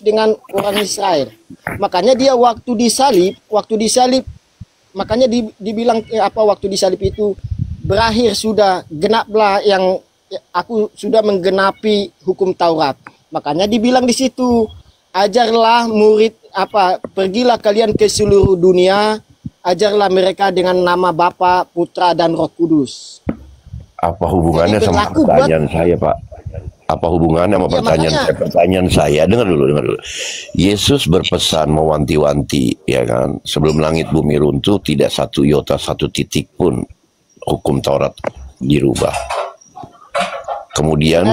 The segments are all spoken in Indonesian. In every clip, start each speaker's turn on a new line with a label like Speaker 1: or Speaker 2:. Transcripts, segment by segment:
Speaker 1: dengan orang Israel. Makanya dia waktu disalib, makanya dibilang waktu disalib itu berakhir sudah, genaplah yang aku sudah menggenapi hukum Taurat. Makanya dibilang di situ, ajarlah murid pergilah kalian ke seluruh dunia, ajarlah mereka dengan nama Bapa, Putra dan Roh Kudus.
Speaker 2: Apa hubungannya sama pertanyaan saya, Pak? Apa hubungannya sama pertanyaan saya? Dengar dulu. Yesus berpesan mewanti-wanti, ya kan? Sebelum langit bumi runtuh, tidak satu iota, satu titik pun hukum Taurat dirubah. Kemudian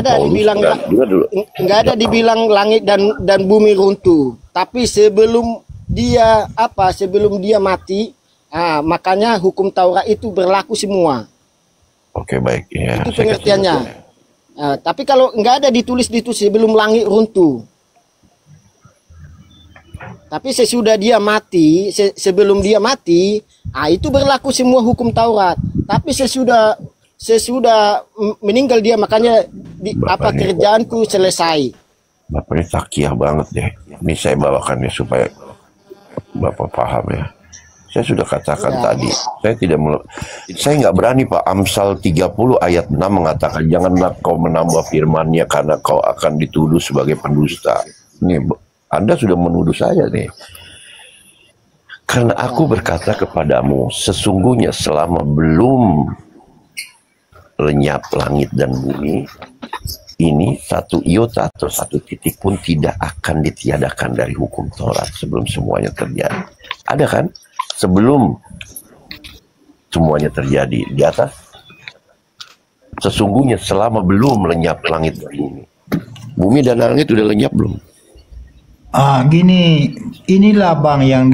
Speaker 2: nggak ada dibilang langit dan bumi runtuh. Tapi sebelum dia mati, makanya hukum Taurat itu berlaku semua. Oke, baik. Ya,
Speaker 1: itu pengertiannya. Tapi kalau nggak ada ditulis sebelum langit runtuh. Tapi sesudah dia mati, sebelum dia mati, itu berlaku semua hukum Taurat. Tapi sesudah meninggal dia, makanya kerjaanku selesai.
Speaker 2: Bapak ini takiah banget deh. Ini saya bawakannya supaya Bapak paham ya. Saya sudah katakan tadi, saya nggak berani, Pak. Amsal 30 ayat 6 mengatakan, janganlah kau menambah firman-Nya karena kau akan dituduh sebagai pendusta. Nih, Anda sudah menuduh saya nih. Karena aku berkata kepadamu, sesungguhnya selama belum lenyap langit dan bumi, ini satu iota atau satu titik pun tidak akan ditiadakan dari hukum Taurat sebelum semuanya terjadi. Ada kan? Sebelum semuanya terjadi di atas, sesungguhnya selama belum lenyap langit dan bumi. Bumi dan langit udah lenyap belum?
Speaker 3: Gini, inilah Bang yang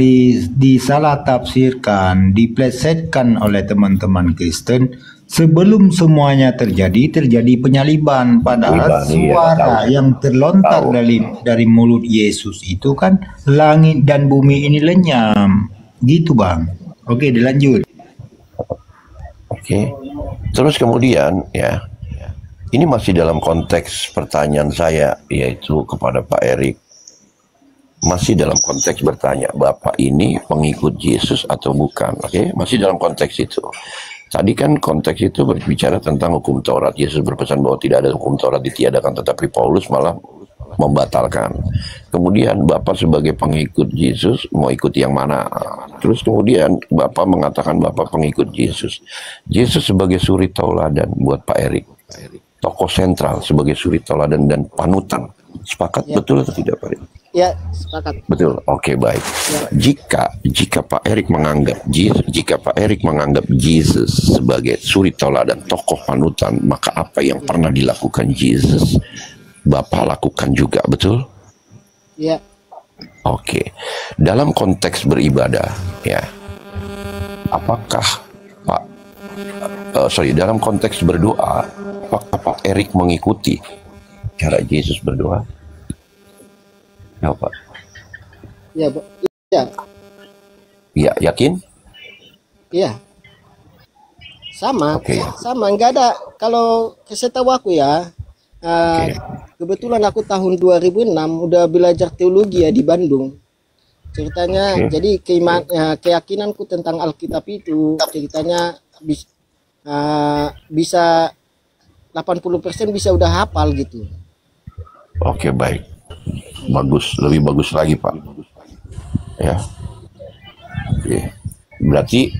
Speaker 3: disalah tafsirkan, diplesetkan oleh teman-teman Kristen. Sebelum semuanya terjadi penyaliban. Padahal suara yang terlontar dari mulut Yesus itu kan, langit dan bumi ini lenyap. Gitu Bang. Oke, dilanjut.
Speaker 2: Oke. Terus kemudian ya, ini masih dalam konteks pertanyaan saya, yaitu kepada Pak Erik. Masih dalam konteks bertanya, Bapak ini pengikut Yesus atau bukan? Oke, masih dalam konteks itu. Tadi kan konteks itu berbicara tentang hukum Taurat. Yesus berpesan bahwa tidak ada hukum Taurat ditiadakan, tetapi Paulus malah membatalkan. Kemudian Bapak sebagai pengikut Yesus mau ikut yang mana? Terus kemudian Bapak mengatakan Bapak pengikut Yesus. Yesus sebagai suri tauladan buat Pak Erik. Tokoh sentral sebagai suri tauladan dan panutan. Sepakat betul atau tidak, Pak Erik?
Speaker 1: Ya, sepakat.
Speaker 2: Betul. Oke, baik. Jika Pak Erik menganggap Yesus sebagai suri tauladan, tokoh panutan, maka apa yang pernah dilakukan Yesus Bapak lakukan juga, betul?
Speaker 1: Ya.
Speaker 2: Oke. Dalam konteks beribadah, ya. Apakah dalam konteks berdoa, apakah Pak Erik mengikuti cara Yesus berdoa? Ya, Pak.
Speaker 1: Ya, Pak. Ya.
Speaker 2: Ya, yakin?
Speaker 1: Iya. Sama.
Speaker 2: Okay.
Speaker 1: Sama, enggak ada. Kalau setahu aku ya, kebetulan aku tahun 2006 udah belajar teologi ya di Bandung. Ceritanya, jadi keyakinanku tentang Alkitab itu ceritanya bisa 80% bisa udah hafal gitu.
Speaker 2: Oke, baik. Bagus, lebih bagus lagi, Pak. Ya. Oke. Berarti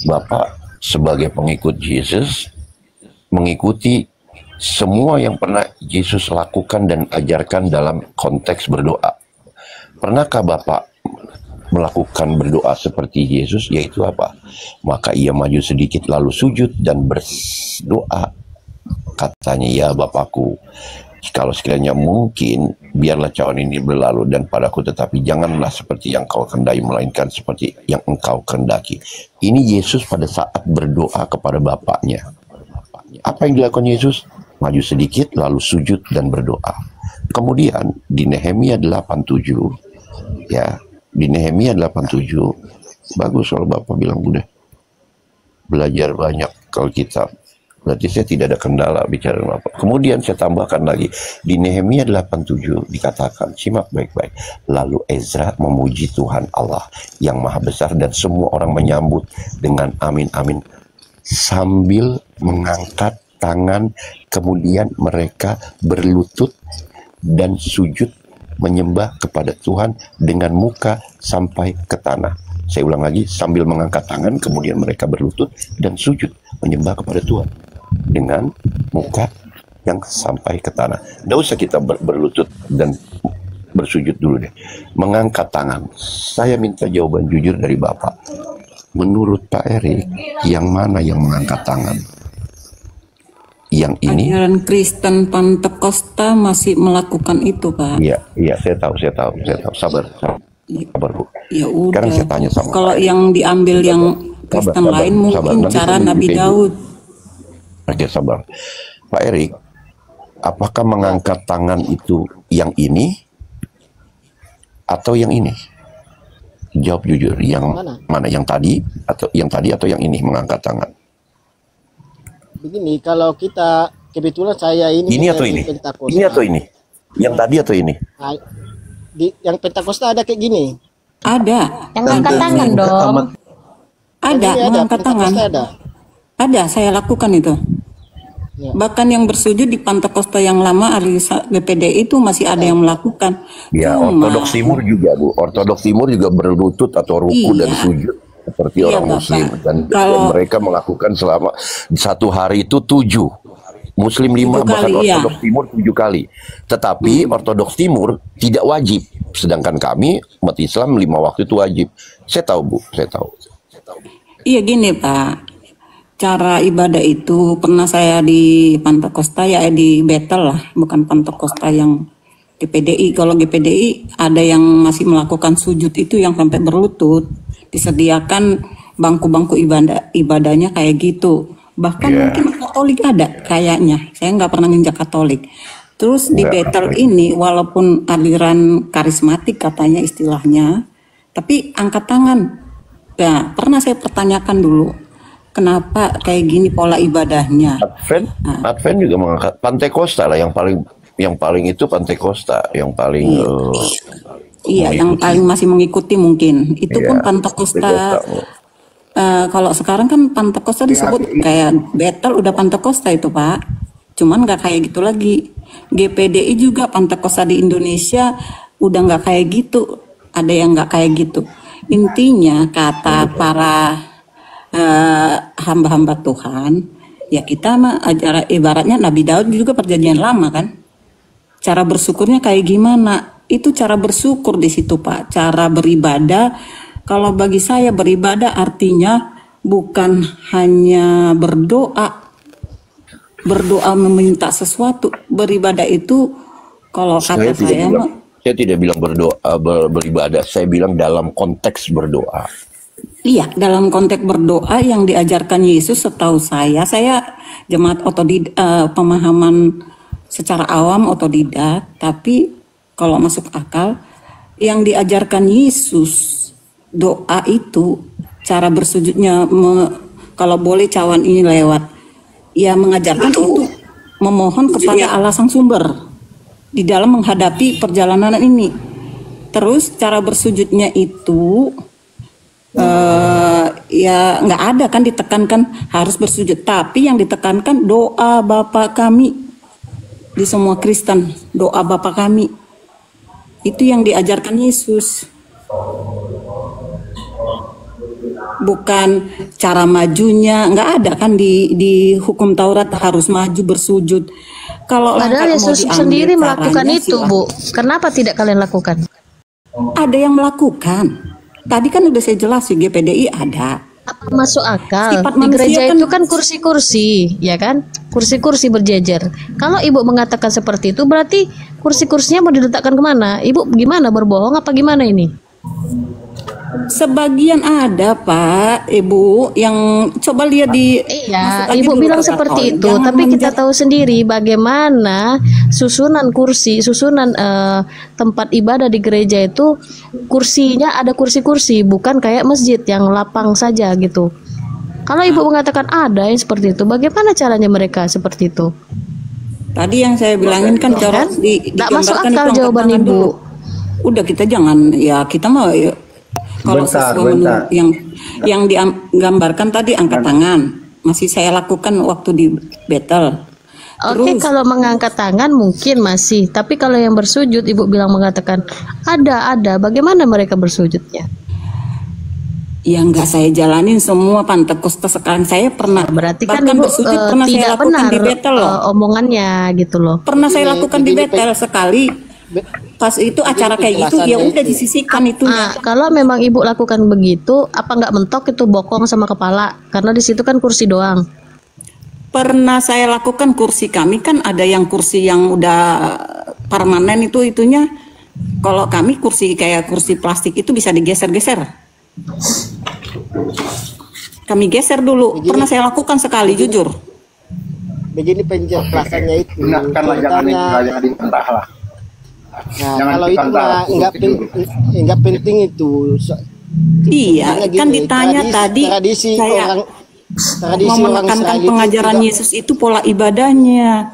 Speaker 2: Bapak sebagai pengikut Yesus mengikuti semua yang pernah Yesus lakukan dan ajarkan dalam konteks berdoa. Pernahkah Bapak melakukan berdoa seperti Yesus, yaitu apa? Maka ia maju sedikit lalu sujud dan berdoa. Katanya, ya Bapakku, kalau sekiranya mungkin, biarlah cawan ini berlalu dan padaku, tetapi janganlah seperti yang kau kehendaki, melainkan seperti yang engkau kehendaki. Ini Yesus pada saat berdoa kepada Bapaknya. Apa yang dilakukan Yesus? Maju sedikit, lalu sujud dan berdoa. Kemudian di Nehemia 8:7, ya, di Nehemia 8:7, bagus kalau Bapak bilang udah belajar banyak Alkitab. Berarti saya tidak ada kendala bicara dengan Bapak. Kemudian saya tambahkan lagi, di Nehemia 8:7 dikatakan, simak baik-baik. Lalu Ezra memuji Tuhan Allah yang maha besar dan semua orang menyambut dengan amin amin sambil mengangkat tangan, kemudian mereka berlutut dan sujud menyembah kepada Tuhan dengan muka sampai ke tanah. Saya ulang lagi, sambil mengangkat tangan, kemudian mereka berlutut dan sujud menyembah kepada Tuhan dengan muka yang sampai ke tanah. Tidak usah kita berlutut dan bersujud dulu deh. Mengangkat tangan. Saya minta jawaban jujur dari Bapak. Menurut Pak Erik, yang mana yang mengangkat tangan? Yang ini?
Speaker 4: Ajaran Kristen Pantekosta masih melakukan itu, Pak.
Speaker 2: Iya, saya tahu. Sabar, Bu.
Speaker 4: Ya udah.
Speaker 2: Sekarang saya tanya sama
Speaker 4: kalau
Speaker 2: Pak
Speaker 4: yang diambil yang Kristen lain mungkin cara Nabi Daud.
Speaker 2: Oke, sabar. Pak Erik, apakah mengangkat tangan itu yang ini atau yang ini? Jawab jujur. Yang mana? Yang tadi atau yang ini mengangkat tangan?
Speaker 1: Begini, kalau kita kebetulan saya ini
Speaker 2: atau ini? Ini atau ini? Yang tadi atau ini?
Speaker 1: Yang Pentakosta ada kayak gini.
Speaker 4: Ada.
Speaker 5: Yang angkat tangan dong.
Speaker 4: Ada, mengangkat tangan. Ada, saya lakukan itu. Ya. Bahkan yang bersujud di Pantekosta yang lama BPD itu masih ada yang melakukan.
Speaker 2: Ya, Ortodoks Timur juga, Bu. Ortodoks Timur juga berlutut atau ruku dan sujud seperti orang Muslim, dan mereka melakukan selama satu hari itu 7, Muslim 5, bahkan Ortodoks Timur 7 kali. Tetapi Ortodoks Timur tidak wajib, sedangkan kami umat Islam 5 waktu itu wajib. Saya tahu, Bu, saya tahu.
Speaker 4: Iya gini, Pak, cara ibadah itu pernah saya di Pantekosta ya, di Betel lah, bukan Pantekosta yang GPDI. Kalau GPDI ada yang masih melakukan sujud itu yang sampai berlutut. Disediakan bangku-bangku ibadahnya kayak gitu. Bahkan mungkin Katolik ada kayaknya. Saya nggak pernah nginjak Katolik. Terus di Betel ini walaupun aliran karismatik katanya istilahnya, tapi angkat tangan. Nah, pernah saya pertanyakan dulu, kenapa kayak gini pola ibadahnya?
Speaker 2: Advent juga mengangkat. Pantekosta lah yang paling itu Pantekosta yang paling
Speaker 4: iya, yang paling masih mengikuti mungkin. Itu pun Pantekosta. Kalau sekarang kan Pantekosta disebut kayak Betel udah Pantekosta itu, Pak. Cuman nggak kayak gitu lagi. GPDI juga Pantekosta di Indonesia udah nggak kayak gitu. Ada yang nggak kayak gitu. Intinya kata para hamba-hamba Tuhan, ya kita mah ibaratnya Nabi Daud juga perjanjian lama kan. Cara bersyukurnya kayak gimana? Itu cara bersyukur di situ, Pak. Cara beribadah, kalau bagi saya beribadah artinya bukan hanya berdoa meminta sesuatu. Beribadah itu kalau kata saya
Speaker 2: tidak bilang berdoa beribadah, saya bilang dalam konteks berdoa.
Speaker 4: Iya, dalam konteks berdoa yang diajarkan Yesus setahu saya jemaat pemahaman secara awam otodidak, tapi kalau masuk akal, yang diajarkan Yesus, doa itu, cara bersujudnya, kalau boleh cawan ini lewat, ya mengajarkan itu, memohon kepada Allah Sang Sumber, di dalam menghadapi perjalanan ini. Terus cara bersujudnya itu, ya nggak ada kan ditekankan harus bersujud, tapi yang ditekankan doa Bapa kami, di semua Kristen, doa Bapa kami. Itu yang diajarkan Yesus. Bukan cara majunya, nggak ada kan di hukum Taurat harus maju bersujud. Kalau
Speaker 5: padahal Yesus sendiri melakukan itu, Bu. Kenapa tidak kalian lakukan?
Speaker 4: Ada yang melakukan. Tadi kan udah saya jelasin, GPDI ada.
Speaker 5: Apa masuk akal? Di gereja itu kan kursi-kursi, ya kan? Kursi-kursi berjejer. Kalau ibu mengatakan seperti itu, berarti kursi-kursinya mau diletakkan kemana? Ibu gimana, berbohong apa gimana ini?
Speaker 4: Sebagian ada, Pak, Ibu, yang coba lihat di...
Speaker 5: Iya, Ibu bilang seperti itu, tapi kita tahu sendiri bagaimana susunan kursi, susunan tempat ibadah di gereja itu, kursinya ada kursi-kursi, bukan kayak masjid yang lapang saja gitu. Kalau ibu mengatakan ada yang seperti itu, bagaimana caranya mereka seperti itu?
Speaker 4: Tadi yang saya bilangin kan cara
Speaker 5: Nggak masuk
Speaker 4: digambarkan
Speaker 5: akal
Speaker 4: itu angkat
Speaker 5: jawaban
Speaker 4: tangan
Speaker 5: ibu.
Speaker 4: dulu. Udah kita jangan ya kita mau ya, kalau sesuatu yang digambarkan tadi angkat tangan masih saya lakukan waktu di battle.
Speaker 5: Oke,
Speaker 4: Terus
Speaker 5: kalau mengangkat tangan mungkin masih, tapi kalau yang bersujud ibu bilang mengatakan ada, bagaimana mereka bersujudnya?
Speaker 4: yang nggak saya jalanin semua Pantekosta sekarang saya pernah
Speaker 5: Berarti kan
Speaker 4: bahkan
Speaker 5: ibu
Speaker 4: bersujud pernah saya
Speaker 5: tidak
Speaker 4: lakukan
Speaker 5: benar
Speaker 4: di battle loh.
Speaker 5: omongannya gitu loh.
Speaker 4: Pernah saya lakukan di battle sekali. Pas itu acara kayak gitu ya udah disisihkan itunya.
Speaker 5: Kalau memang ibu lakukan begitu, apa nggak mentok itu bokong sama kepala? Karena di situ kan kursi doang.
Speaker 4: Pernah saya lakukan kursi kami kan ada yang kursi yang udah permanen itunya. Kalau kami kursi kayak kursi plastik itu bisa digeser-geser. Kami geser dulu. Pernah saya lakukan sekali jujur.
Speaker 1: Begini penjelasannya itu.
Speaker 3: Ingatkanlah jangan dibantah lah.
Speaker 1: Nah, kalau itu nggak penting itu.
Speaker 4: Iya, kan ditanya tadi
Speaker 1: tradisi
Speaker 4: saya
Speaker 1: tradisi
Speaker 4: mau
Speaker 1: orang
Speaker 4: menekankan
Speaker 1: Israel
Speaker 4: pengajaran
Speaker 1: itu
Speaker 4: Yesus itu pola ibadahnya.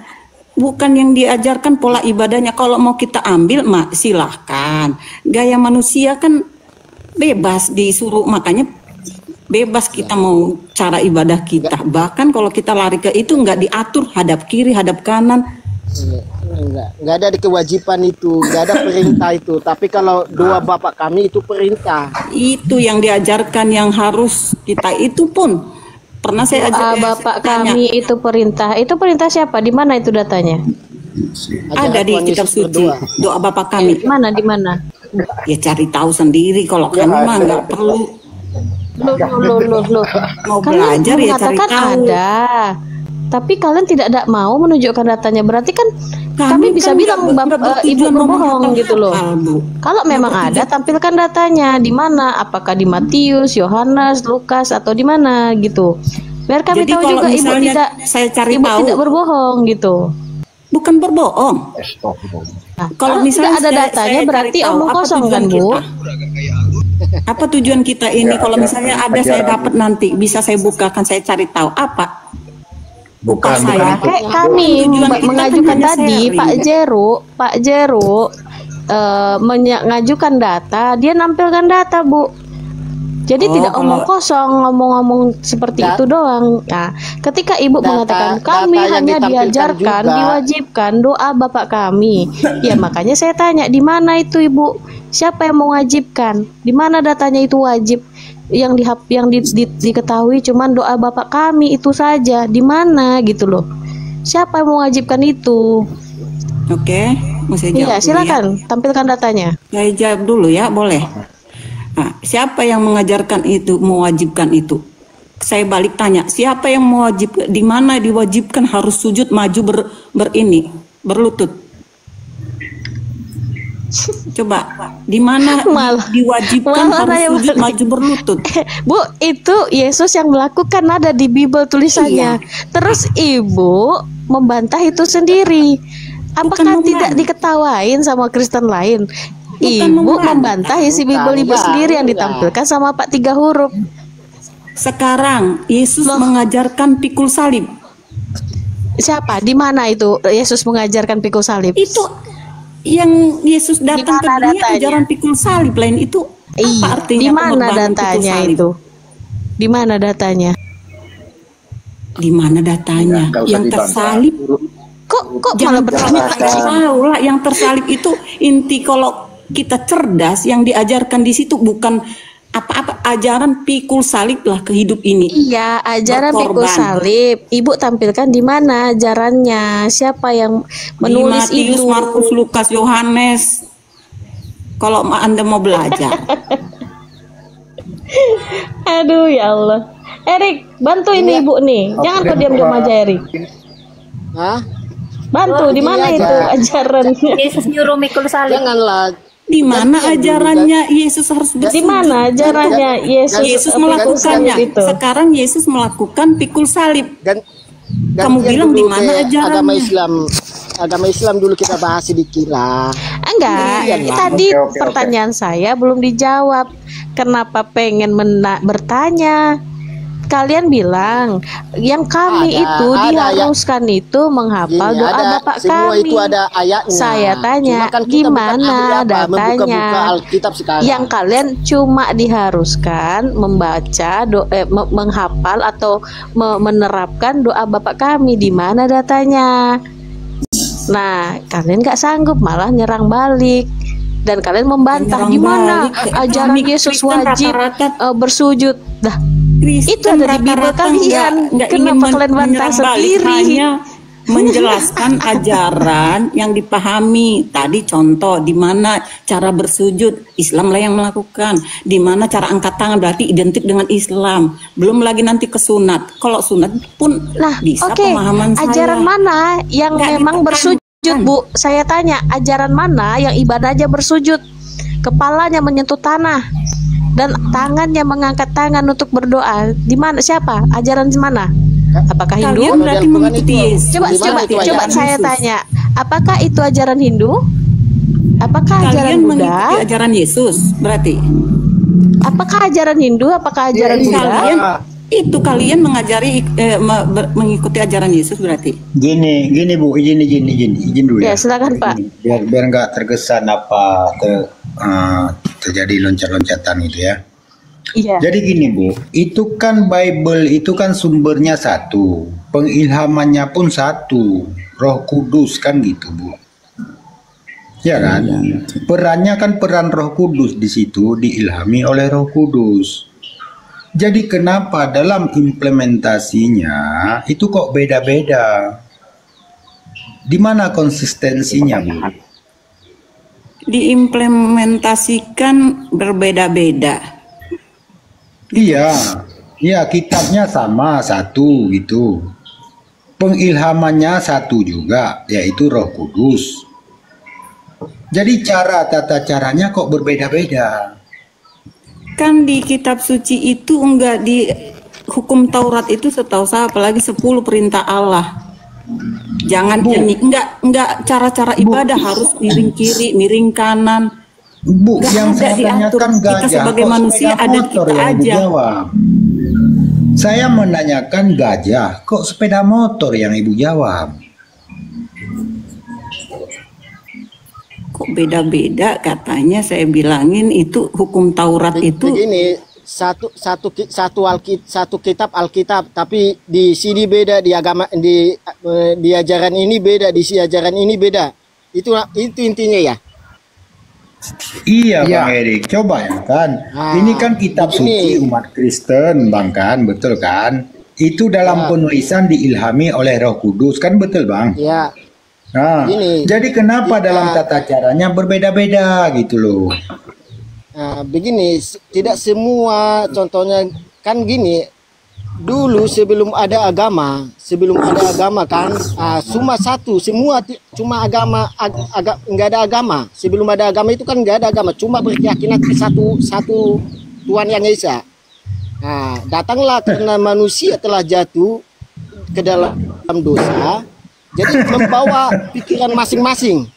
Speaker 4: Bukan yang diajarkan pola ibadahnya. Kalau mau kita ambil, silahkan. Gaya manusia kan bebas disuruh, makanya bebas kita mau cara ibadah kita. Bahkan kalau kita lari ke itu nggak diatur, hadap kiri, hadap kanan.
Speaker 1: nggak ada di kewajiban itu, nggak ada perintah itu. Tapi kalau doa Bapak kami itu perintah.
Speaker 4: Itu yang diajarkan yang harus kita itu pun. Pernah saya ajar
Speaker 5: Bapak kami itu perintah. Itu perintah siapa? Di mana itu datanya?
Speaker 4: ada di kitab suci doa Bapak kami.
Speaker 5: Di mana?
Speaker 4: Ya cari tahu sendiri. Kalau kami mah nggak perlu.
Speaker 5: Loh.
Speaker 4: Mau
Speaker 5: Kalian
Speaker 4: belajar ya cari
Speaker 5: mengatakan
Speaker 4: tahu.
Speaker 5: ada. Tapi kalian tidak mau menunjukkan datanya. Berarti kan kami bisa
Speaker 4: kan
Speaker 5: bilang ibu berbohong gitu loh. Kalau memang ada, tampilkan datanya di mana? Apakah di Matius, Yohanes, Lukas atau di mana gitu? Biar kami
Speaker 4: Jadi
Speaker 5: tahu
Speaker 4: kalau
Speaker 5: juga ibu
Speaker 4: misalnya
Speaker 5: tidak
Speaker 4: saya cari
Speaker 5: ibu
Speaker 4: tahu,
Speaker 5: tidak berbohong gitu.
Speaker 4: bukan berbohong.
Speaker 5: Nah,
Speaker 4: Kalau misalnya
Speaker 5: tidak ada datanya
Speaker 4: saya
Speaker 5: berarti
Speaker 4: cari tahu
Speaker 5: omong
Speaker 4: apa
Speaker 5: kosong
Speaker 4: tujuan
Speaker 5: kan Bu?
Speaker 4: kita. Apa tujuan kita ini? Kalau misalnya ada saya dapat nanti bisa saya bukakan, saya cari tahu apa.
Speaker 3: Bukan
Speaker 4: saya.
Speaker 5: Kayak kami
Speaker 4: Tujuan kita
Speaker 5: mengajukan
Speaker 4: kan hanya
Speaker 5: tadi
Speaker 4: sharing.
Speaker 5: Pak Jeru mengajukan data, dia nampilkan data Bu. Jadi tidak omong kosong, ngomong-ngomong seperti itu doang. Nah, ketika ibu mengatakan kami
Speaker 1: data yang
Speaker 5: hanya
Speaker 1: ditampilkan
Speaker 5: diajarkan,
Speaker 1: juga.
Speaker 5: diwajibkan doa Bapak kami, ya makanya saya tanya di mana itu ibu? Siapa yang mewajibkan? Di mana datanya itu wajib? Yang diketahui cuman doa Bapak kami itu saja. Di mana gitu loh? Siapa yang mewajibkan itu?
Speaker 4: Oke, mau saya jawab
Speaker 5: Iya,
Speaker 4: dulu
Speaker 5: silakan
Speaker 4: ya.
Speaker 5: tampilkan datanya.
Speaker 4: Saya jawab dulu ya, boleh. Nah, siapa yang mengajarkan itu, mewajibkan itu? Saya balik tanya, siapa yang mewajibkan? Di mana diwajibkan harus sujud maju berlutut? Coba, di mana diwajibkan harus sujud maju berlutut?
Speaker 5: Bu, itu Yesus yang melakukan, ada di Bible tulisannya. Terus ibu membantah itu sendiri. Apakah tidak diketawain sama Kristen lain? Ibu membantah isi Bible ibu sendiri yang ditampilkan sama Pak 3 huruf.
Speaker 4: Sekarang Yesus mengajarkan pikul salib.
Speaker 5: Siapa? Di mana itu Yesus mengajarkan pikul salib?
Speaker 4: Itu yang Yesus datang ke dunia ajaran pikul salib, lain itu apa artinya?
Speaker 5: Di mana datanya itu? Di mana datanya? Di mana datanya?
Speaker 4: Yang tersalib.
Speaker 5: Kok malah bertanya?
Speaker 4: Tahu lah, yang tersalib itu inti kalau kita cerdas, yang diajarkan di situ bukan apa-apa, ajaran pikul salib lah ke hidup ini.
Speaker 5: Iya, ajaran pikul salib. Ibu tampilkan di mana ajarannya? Siapa yang menulis
Speaker 4: di Matius,
Speaker 5: itu?
Speaker 4: Markus, Lukas, Yohanes. Kalau Anda mau belajar.
Speaker 5: Aduh ya Allah. Erik, bantu ini ibu nih. Jangan kau diam-diam aja Erik.
Speaker 1: Hah?
Speaker 5: Bantu di mana itu ajarannya?
Speaker 6: Yesus nyuruh mikul salib.
Speaker 1: Janganlah.
Speaker 4: Di mana ajarannya Yesus harus bersujud?
Speaker 5: Di mana ajarannya
Speaker 4: Yesus melakukannya?
Speaker 5: itu?
Speaker 4: Sekarang Yesus melakukan pikul salib. Kamu
Speaker 1: Gantian
Speaker 4: bilang di
Speaker 1: dulu
Speaker 4: mana
Speaker 1: ke
Speaker 4: ajarannya?
Speaker 1: agama Islam dulu kita bahas sedikit lah.
Speaker 5: Enggak, tadi pertanyaan saya belum dijawab. Kenapa pengen bertanya? kalian bilang yang kami
Speaker 1: Ada,
Speaker 5: itu
Speaker 1: ada ayat.
Speaker 5: diharuskan itu menghafal
Speaker 1: Gini,
Speaker 5: doa
Speaker 1: ada
Speaker 5: Bapak
Speaker 1: semua
Speaker 5: kami.
Speaker 1: itu ada ayatnya.
Speaker 5: Saya tanya,
Speaker 1: Cuma kan kita bukan
Speaker 5: gimana
Speaker 1: ahli apa, membuka-buka
Speaker 5: datanya?
Speaker 1: Alkitab sekarang.
Speaker 5: Yang kalian cuma diharuskan membaca, menghafal atau menerapkan doa Bapak kami. Di mana datanya? Nah, kalian nggak sanggup, malah nyerang balik. Dan kalian membantah
Speaker 4: Nyerang
Speaker 5: gimana
Speaker 4: balik.
Speaker 5: ajaran
Speaker 4: Kami
Speaker 5: Yesus
Speaker 4: Kristen
Speaker 5: wajib
Speaker 4: rata-rata-
Speaker 5: bersujud. Dah,
Speaker 4: Kristen
Speaker 5: itu ada di Bible
Speaker 4: rata-rata
Speaker 5: kalian.
Speaker 4: nggak
Speaker 5: Kenapa
Speaker 4: ingin
Speaker 5: kalian bantah
Speaker 4: menyerang balik,
Speaker 5: sendiri?
Speaker 4: hanya menjelaskan ajaran yang dipahami. Tadi contoh di mana cara bersujud, Islam lah yang melakukan. Di mana cara angkat tangan berarti identik dengan Islam. Belum lagi nanti ke sunat. Kalau sunat pun
Speaker 5: Nah,
Speaker 4: bisa
Speaker 5: oke.
Speaker 4: pemahaman saya.
Speaker 5: Ajaran mana yang
Speaker 4: Nggak
Speaker 5: memang
Speaker 4: ditekankan.
Speaker 5: bersujud, Bu? Saya tanya, ajaran mana yang ibadahnya bersujud? Kepalanya menyentuh tanah dan tangannya mengangkat tangan untuk berdoa. Di mana? Siapa? Ajaran mana? Apakah Hindu?
Speaker 4: Kalian berarti mengikuti Yesus.
Speaker 5: Coba
Speaker 1: Di mana itu
Speaker 5: coba
Speaker 1: ajaran
Speaker 5: saya
Speaker 4: Yesus?
Speaker 5: tanya, apakah itu ajaran Hindu? Apakah ajaran
Speaker 4: Kalian
Speaker 5: Buddha?
Speaker 4: mengikuti ajaran Yesus berarti.
Speaker 5: Apakah ajaran Hindu? Apakah ajaran Buddha?
Speaker 4: Kalian mengajari mengikuti ajaran Yesus berarti.
Speaker 3: Gini Bu, izin dulu
Speaker 5: Ya,
Speaker 3: ya.
Speaker 5: silakan Pak.
Speaker 3: Biar nggak terkesan terjadi loncat-loncatan gitu ya.
Speaker 5: Iya.
Speaker 3: Jadi gini Bu, itu kan Bible itu kan sumbernya satu, pengilhamannya pun satu, Roh Kudus kan gitu Bu. Ya kan? Perannya kan peran Roh Kudus di situ diilhami oleh Roh Kudus. Jadi kenapa dalam implementasinya itu kok beda-beda? Di mana konsistensinya Bu?
Speaker 4: Diimplementasikan berbeda-beda.
Speaker 3: Iya, kitabnya sama satu gitu. Pengilhamannya satu juga, yaitu Roh Kudus. Jadi tata caranya kok berbeda-beda.
Speaker 4: Kan di kitab suci itu enggak, di hukum Taurat itu setahu saya apalagi 10 perintah Allah. Jangan ini enggak cara-cara ibadah harus miring kiri, miring kanan.
Speaker 3: Bu,
Speaker 4: Nggak
Speaker 3: yang
Speaker 4: ada
Speaker 3: saya
Speaker 4: diatur.
Speaker 3: tanyakan
Speaker 4: Kita
Speaker 3: gajah,
Speaker 4: sebagai
Speaker 3: kok
Speaker 4: manusia
Speaker 3: sepeda
Speaker 4: ada di
Speaker 3: motor
Speaker 4: kita
Speaker 3: yang Ibu
Speaker 4: aja.
Speaker 3: jawab? Saya menanyakan gajah, kok sepeda motor yang Ibu jawab?
Speaker 4: Kok beda-beda katanya, saya bilangin itu hukum Taurat itu.
Speaker 1: Begini, satu kitab Alkitab, tapi di sini beda, di agama di ajaran ini beda, di ajaran ini beda. Itu intinya ya.
Speaker 3: Iya Bang Erik, coba ya kan. Ini kan kitab
Speaker 1: begini.
Speaker 3: suci umat Kristen Bang kan, betul kan? Itu dalam penulisan diilhami oleh Roh Kudus kan, betul Bang?
Speaker 1: Ya,
Speaker 3: Nah,
Speaker 1: Gini,
Speaker 3: jadi kenapa dalam tata caranya berbeda-beda gitu loh?
Speaker 1: begini, tidak semua, contohnya kan gini, dulu sebelum ada agama kan, cuma satu, semua cuma agama, nggak ada agama. Sebelum ada agama itu kan nggak ada agama, cuma berkeyakinan ke satu Tuhan yang Esa. Nah, datanglah karena manusia telah jatuh ke dalam dosa, jadi membawa pikiran masing-masing.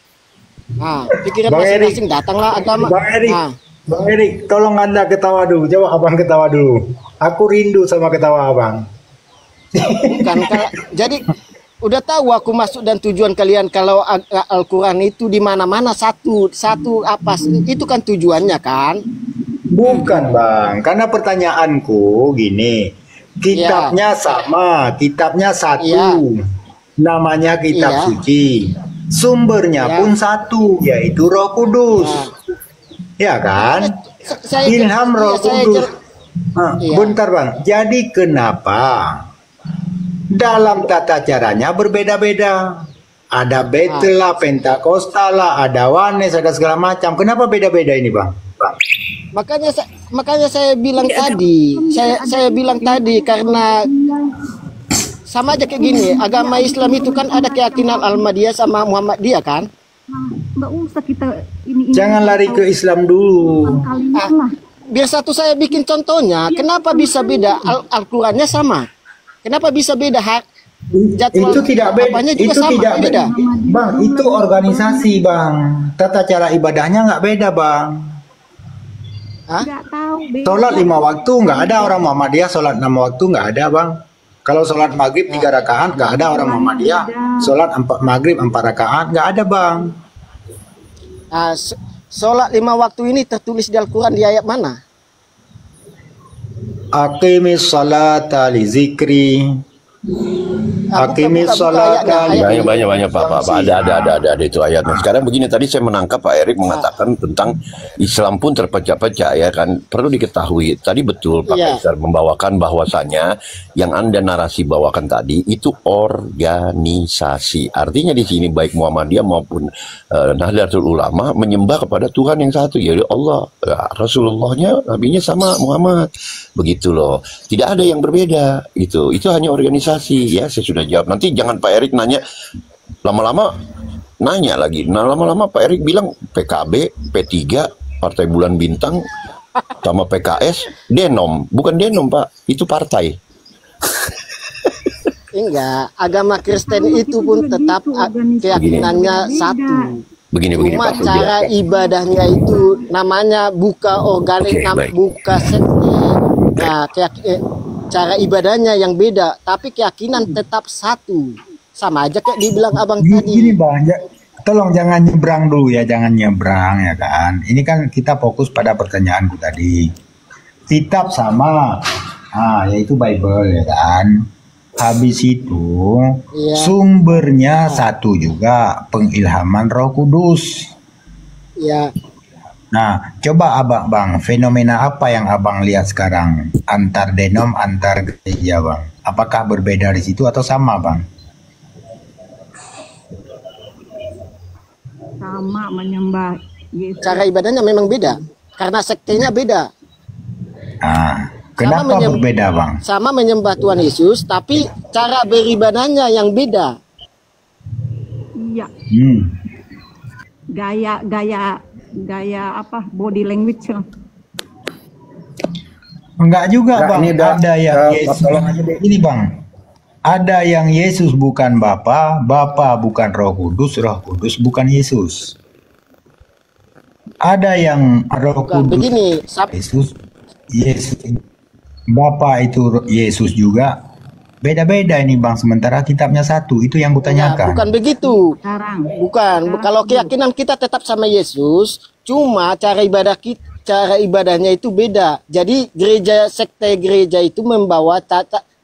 Speaker 1: Nah, pikiran
Speaker 3: Bang Erik.
Speaker 1: masing-masing, datanglah agama.
Speaker 3: Bang Erik,
Speaker 1: Nah,
Speaker 3: Bang Erik, tolong Anda ketawa dulu. Coba Abang ketawa dulu. Aku rindu sama ketawa Abang.
Speaker 1: bukan, jadi udah tahu aku masuk dan tujuan kalian kalau Al-Quran itu di mana-mana satu apa itu kan tujuannya kan.
Speaker 3: Bukan Bang, karena pertanyaanku gini, kitabnya sama, kitabnya satu, namanya kitab suci, sumbernya pun satu, yaitu Roh Kudus, ya kan? Ilham Roh Kudus. Bentar Bang, jadi kenapa dalam tata caranya berbeda-beda? Ada Betel lah, Pentakostal lah, ada Wanes, ada segala macam. Kenapa beda-beda ini Bang?
Speaker 1: Makanya saya bilang tadi, saya bilang tadi karena sama aja kayak gini, agama Islam itu kan ada keyakinan Ahmadiyah sama Muhammadiyah kan?
Speaker 6: Nggak usah kita ini.
Speaker 3: Jangan lari ke Islam dulu.
Speaker 1: Biar satu saya bikin contohnya, kenapa bisa beda? Al-Qurannya sama, kenapa bisa beda? Jadwal
Speaker 3: Itu tidak beda.
Speaker 1: apanya juga
Speaker 3: Itu
Speaker 1: sama,
Speaker 3: tidak beda. Bang, itu organisasi Bang. Tata cara ibadahnya nggak beda Bang.
Speaker 1: Hah?
Speaker 6: Nggak tahu. Beda.
Speaker 3: Sholat 5 waktu nggak ada orang Muhammadiyah, sholat 6 waktu nggak ada bang. Kalau sholat maghrib 3 rakaat nggak ada orang Muhammadiyah. Sholat maghrib 4 rakaat nggak ada bang.
Speaker 1: Sholat 5 waktu ini tertulis di Al-Quran di ayat mana?
Speaker 3: Aqimis sholata li zikri. Aqimis sholata li
Speaker 2: banyak Pak. Ada itu ayatnya. Sekarang begini, tadi saya menangkap Pak Erik mengatakan tentang Islam pun terpecah-pecah ya kan. Perlu diketahui tadi betul Pak Kaisar membawakan bahwasannya yang Anda narasi bawakan tadi itu organisasi. Artinya di sini baik Muhammadiyah maupun Nahdlatul Ulama menyembah kepada Tuhan yang satu, yaitu Allah. Ya, Rasulullahnya, nabinya sama Muhammad. Begitu loh. Tidak ada yang berbeda itu. Itu hanya organisasi ya. Saya sudah jawab. Nanti jangan Pak Erik nanya lama-lama nanya lagi. Nah, lama-lama Pak Erik bilang PKB, P3, Partai Bulan Bintang sama PKS, Denom. Bukan Denom, Pak. Itu partai.
Speaker 1: Enggak, agama Kristen itu pun tetap keyakinannya satu.
Speaker 2: Begini
Speaker 1: Cuma
Speaker 2: Pak.
Speaker 1: cara ibadahnya itu namanya buka organik, buka sekte. Nah, cara ibadahnya yang beda, tapi keyakinan tetap satu. Sama aja kayak dibilang abang tadi.
Speaker 3: Gini bang, tolong jangan nyebrang dulu ya, jangan nyebrang ya kan. Ini kan kita fokus pada pertanyaanku tadi. Kitab sama, yaitu Bible ya kan. Habis itu sumbernya satu juga, pengilhaman Roh Kudus.
Speaker 1: Ya.
Speaker 3: Nah, coba bang, fenomena apa yang abang lihat sekarang antar denom, antar gereja bang? Apakah berbeda di situ atau sama bang?
Speaker 6: Sama menyembah Yesus.
Speaker 1: Cara ibadahnya memang beda, karena sektenya beda.
Speaker 3: Kenapa berbeda bang?
Speaker 1: Sama menyembah Tuhan Yesus, tapi cara beribadahnya yang beda.
Speaker 6: Iya. Gaya apa? Body language lah.
Speaker 3: Enggak juga bang. Ada yang Yesus. Ini bang. Ada yang Yesus bukan Bapa, Bapa bukan Roh Kudus bukan Yesus. Ada yang Roh Kudus
Speaker 1: begini,
Speaker 3: Yesus. Bapa itu Yesus juga. Beda-beda ini bang, sementara kitabnya satu. Itu yang kutanyakan.
Speaker 1: Bukan begitu.
Speaker 6: Bukan.
Speaker 1: Kalau keyakinan kita tetap sama Yesus, cuma cara ibadahnya itu beda. Jadi sekte gereja itu membawa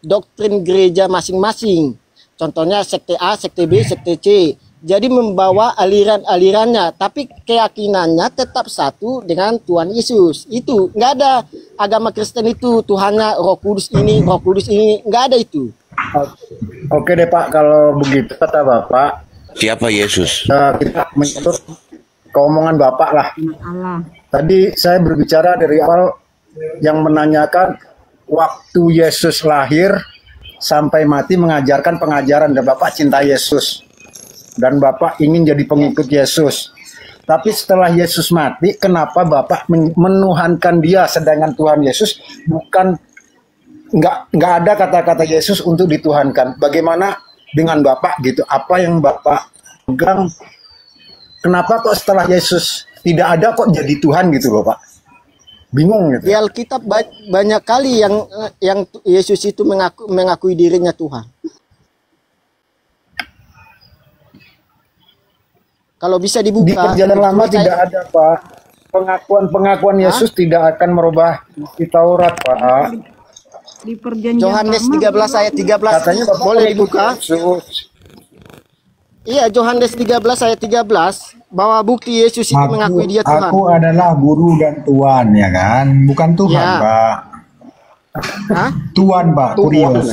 Speaker 1: doktrin gereja masing-masing. Contohnya sekte A, sekte B, sekte C. Jadi membawa aliran-alirannya, tapi keyakinannya tetap satu dengan Tuhan Yesus. Itu nggak ada agama Kristen itu Tuhannya Roh Kudus ini, nggak ada itu.
Speaker 7: Oke deh Pak, kalau begitu kata Bapak,
Speaker 2: siapa Yesus?
Speaker 7: Kita menurut keomongan Bapak lah. Tadi saya berbicara dari awal yang menanyakan waktu Yesus lahir sampai mati mengajarkan pengajaran, dan Bapak cinta Yesus. Dan Bapak ingin jadi pengikut Yesus. Tapi setelah Yesus mati, kenapa Bapak menuhankan dia, sedangkan Tuhan Yesus bukan, nggak ada kata-kata Yesus untuk dituhankan. Bagaimana dengan Bapak gitu? Apa yang Bapak pegang? Kenapa kok setelah Yesus tidak ada kok jadi Tuhan gitu Bapak? Bingung gitu.
Speaker 1: Di Alkitab banyak kali yang Yesus itu mengakui dirinya Tuhan. Kalau bisa dibuka.
Speaker 7: Di Perjanjian Lama tidak ada Pak. Pengakuan Yesus tidak akan merubah di Taurat Pak.
Speaker 6: Di Perjanjian
Speaker 1: Yohanes 13 ayat 13
Speaker 7: katanya Bapak
Speaker 1: boleh dibuka. Iya, Yohanes 13 ayat 13 bahwa bukti Yesus itu mengakui dia Tuhan.
Speaker 3: Aku adalah guru dan Tuhan ya kan, bukan Tuhan Pak. Tuhan Pak, Kurios.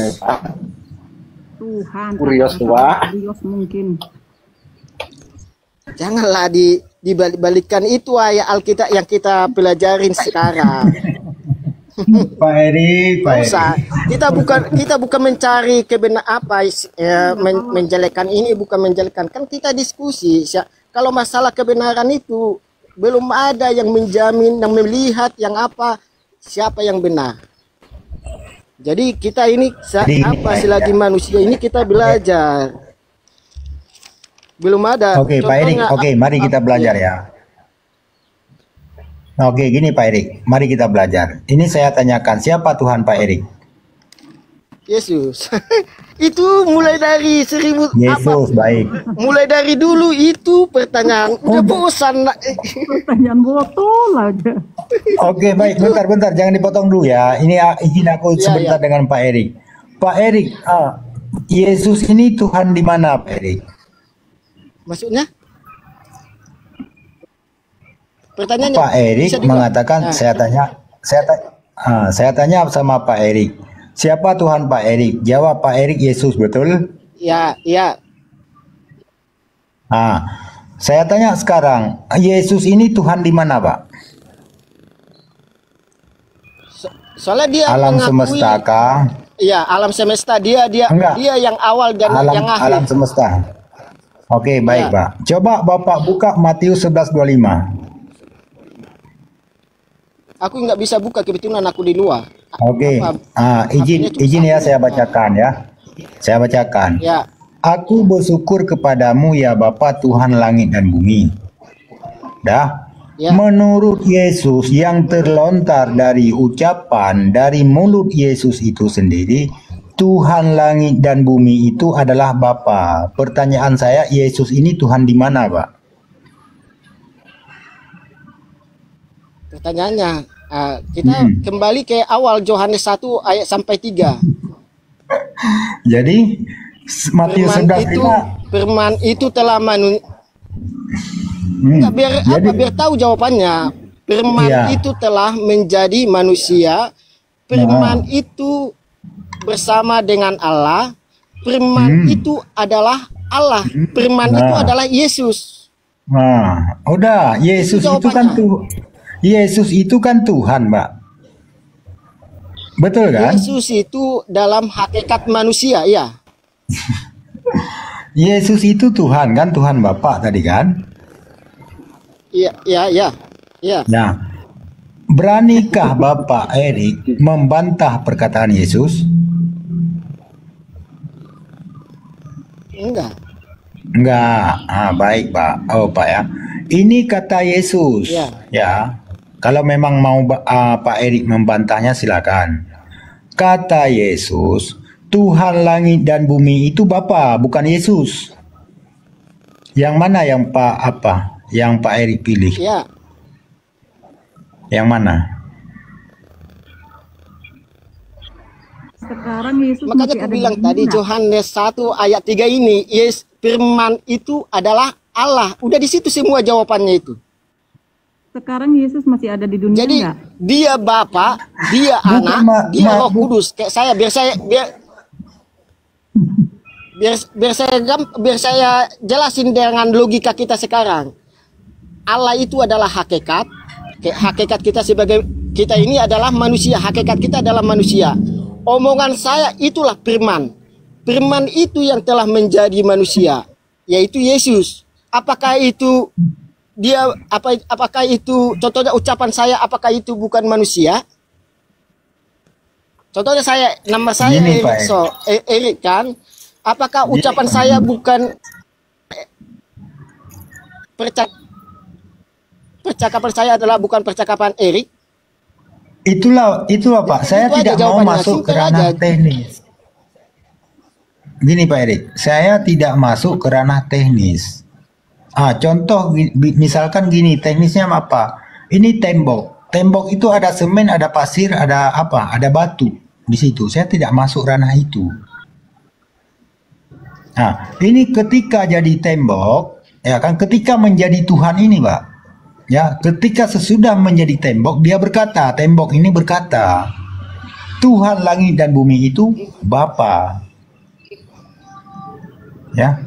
Speaker 6: Tuhan.
Speaker 7: Kurios Pak.
Speaker 6: Kurios mungkin.
Speaker 1: Janganlah dibalik-balikan itu ayat Alkitab yang kita pelajarin sekarang.
Speaker 3: Pak Eri.
Speaker 1: Kita bukan mencari menjelekan ini, bukan menjelekan. Kan kita diskusi. Kalau masalah kebenaran itu belum ada yang menjamin, yang melihat yang siapa yang benar. Jadi kita ini selagi manusia ini kita belajar. Belum ada.
Speaker 3: Oke, Pak Erik. Oke, mari kita belajar ya. Oke, gini Pak Erik, mari kita belajar. Ini saya tanyakan, siapa Tuhan Pak Erik?
Speaker 1: Yesus. Itu mulai dari
Speaker 3: Yesus, baik.
Speaker 1: mulai dari dulu itu pertanyaan. Udah bosan.
Speaker 6: Pertanyaan botol aja.
Speaker 3: Oke, baik. Bentar, jangan dipotong dulu ya. Ini izin aku sebentar dengan Pak Erik. Pak Erik, Yesus ini Tuhan di mana Pak Erik?
Speaker 1: Maksudnya? Pertanyaannya
Speaker 3: Pak Erik mengatakan, saya tanya sama Pak Erik, siapa Tuhan Pak Erik? Jawab Pak Erik, Yesus, betul?
Speaker 1: Ya.
Speaker 3: Saya tanya sekarang, Yesus ini Tuhan di mana Pak?
Speaker 1: Soalnya dia
Speaker 3: alam semesta kah?
Speaker 1: Iya, alam semesta. Dia yang awal dan yang akhir.
Speaker 3: Alam semesta. Oke, baik Pak. Coba Bapak buka Matius 11:25.
Speaker 1: Aku nggak bisa buka, kebetulan aku di luar.
Speaker 3: Oke, izin ya saya bacakan ya. Saya bacakan.
Speaker 1: Ya.
Speaker 3: Aku bersyukur kepadamu ya Bapa Tuhan langit dan bumi. Menurut Yesus yang terlontar dari ucapan dari mulut Yesus itu sendiri, Tuhan langit dan bumi itu adalah Bapa. Pertanyaan saya, Yesus ini Tuhan di mana, Pak?
Speaker 1: Pertanyaannya, kita kembali ke awal Yohanes 1 ayat sampai 3.
Speaker 3: Jadi Matius 11
Speaker 1: firman itu telah biar tahu jawabannya. Firman itu telah menjadi manusia. Firman itu bersama dengan Allah. Firman itu adalah Allah. Firman itu adalah Yesus.
Speaker 3: Udah, Yesus itu kan Yesus itu kan Tuhan, Mbak. Betul kan?
Speaker 1: Yesus itu dalam hakikat manusia, ya.
Speaker 3: Yesus itu Tuhan kan, Tuhan Bapa tadi kan?
Speaker 1: Iya.
Speaker 3: Nah, beranikah Bapak Erik membantah perkataan Yesus?
Speaker 1: Enggak.
Speaker 3: Baik Pak. Pak ya. Ini kata Yesus. Ya. Kalau memang mau Pak Erik membantahnya silakan. Kata Yesus, Tuhan langit dan bumi itu Bapa, bukan Yesus. Yang mana yang Yang Pak Erik pilih?
Speaker 1: Ya.
Speaker 3: Yang mana?
Speaker 6: Sekarang Yesus
Speaker 1: makanya aku bilang tadi Yohanes 1 ayat 3 ini, firman itu adalah Allah. Udah di situ semua jawabannya itu.
Speaker 6: Sekarang Yesus masih ada di dunia.
Speaker 1: Jadi
Speaker 6: enggak?
Speaker 1: Dia Bapa, dia Anak, dia Roh Kudus. Kayak saya biar saya jelasin dengan logika kita sekarang. Allah itu adalah hakikat. Hakikat kita sebagai kita ini adalah manusia. Hakikat kita adalah manusia. Omongan saya itulah firman. Firman itu yang telah menjadi manusia, yaitu Yesus. Apakah itu apakah itu contohnya ucapan saya, apakah itu bukan manusia? Contohnya nama saya Erik kan? Apakah ucapan saya bukan percakapan saya adalah bukan percakapan Erik?
Speaker 3: Itulah Pak. Saya tidak mau masuk ke ranah teknis. Gini Pak Erik, saya tidak masuk ke ranah teknis. Contoh misalkan gini, teknisnya apa? Ini tembok. Tembok itu ada semen, ada pasir, ada batu di situ. Saya tidak masuk ranah itu. Ini ketika jadi tembok, ya kan? Ketika menjadi Tuhan ini, Pak. Ya, ketika sesudah menjadi tembok, dia berkata, tembok ini berkata, Tuhan langit dan bumi itu Bapa. Ya.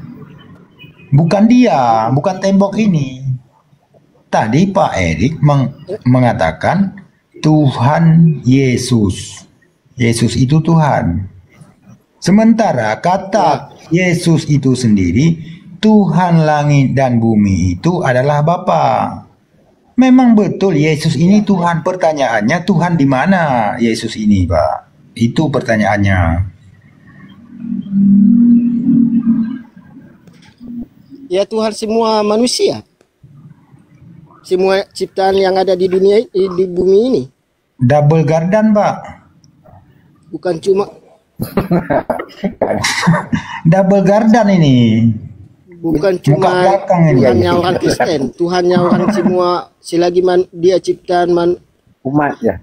Speaker 3: Bukan dia, bukan tembok ini. Tadi Pak Erik mengatakan Tuhan Yesus. Yesus itu Tuhan. Sementara kata Yesus itu sendiri, Tuhan langit dan bumi itu adalah Bapa. Memang betul Yesus ini Tuhan. Pertanyaannya, Tuhan di mana Yesus ini, Pak? Itu pertanyaannya.
Speaker 1: Ya Tuhan semua manusia. semua ciptaan yang ada di dunia di bumi ini.
Speaker 3: Double gardan, Pak.
Speaker 1: Bukan cuma
Speaker 3: Double gardan ini.
Speaker 1: bukan
Speaker 3: Muka
Speaker 1: cuma
Speaker 3: belakang ini.
Speaker 1: Tuhannya orang Kristen, Tuhannya orang semua selagi dia ciptaan
Speaker 7: Umat ya.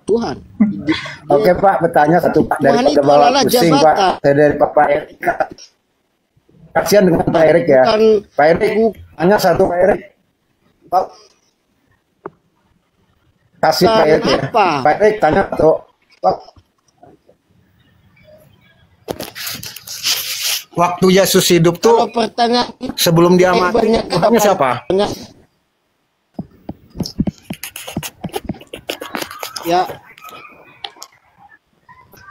Speaker 1: Tuhan.
Speaker 7: Oke Pak, bertanya satu Pak
Speaker 1: Tuhan
Speaker 7: daripada
Speaker 1: itu
Speaker 7: bawa
Speaker 1: adalah
Speaker 7: pusing
Speaker 1: jabatan.
Speaker 7: Pak. Saya dari Pak Erik. Kasihan dengan Pak Erik ya. Pak Erik hanya satu Pak Erik. Pak. Kasih Pak Erik ya. Pak Erik tanya tuh. Pak. Waktu Yesus hidup tuh
Speaker 1: Kalau pertanyaan
Speaker 7: sebelum dia mati, Tuhannya siapa?
Speaker 1: Ya,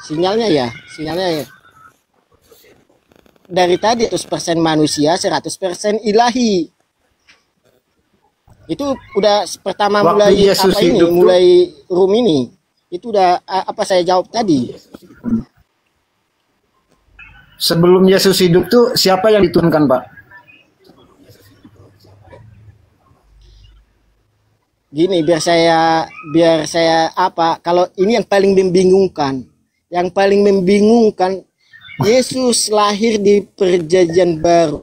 Speaker 1: sinyalnya ya. Dari tadi 100% manusia, 100% ilahi. Itu udah pertama
Speaker 7: Waktu
Speaker 1: mulai
Speaker 7: Yesus
Speaker 1: apa ini,
Speaker 7: hidup
Speaker 1: mulai room ini. Itu udah apa saya jawab tadi.
Speaker 7: Sebelum Yesus hidup tuh siapa yang diturunkan Pak?
Speaker 1: Gini, biar saya apa? Kalau ini yang paling membingungkan, Yesus lahir di Perjanjian Baru.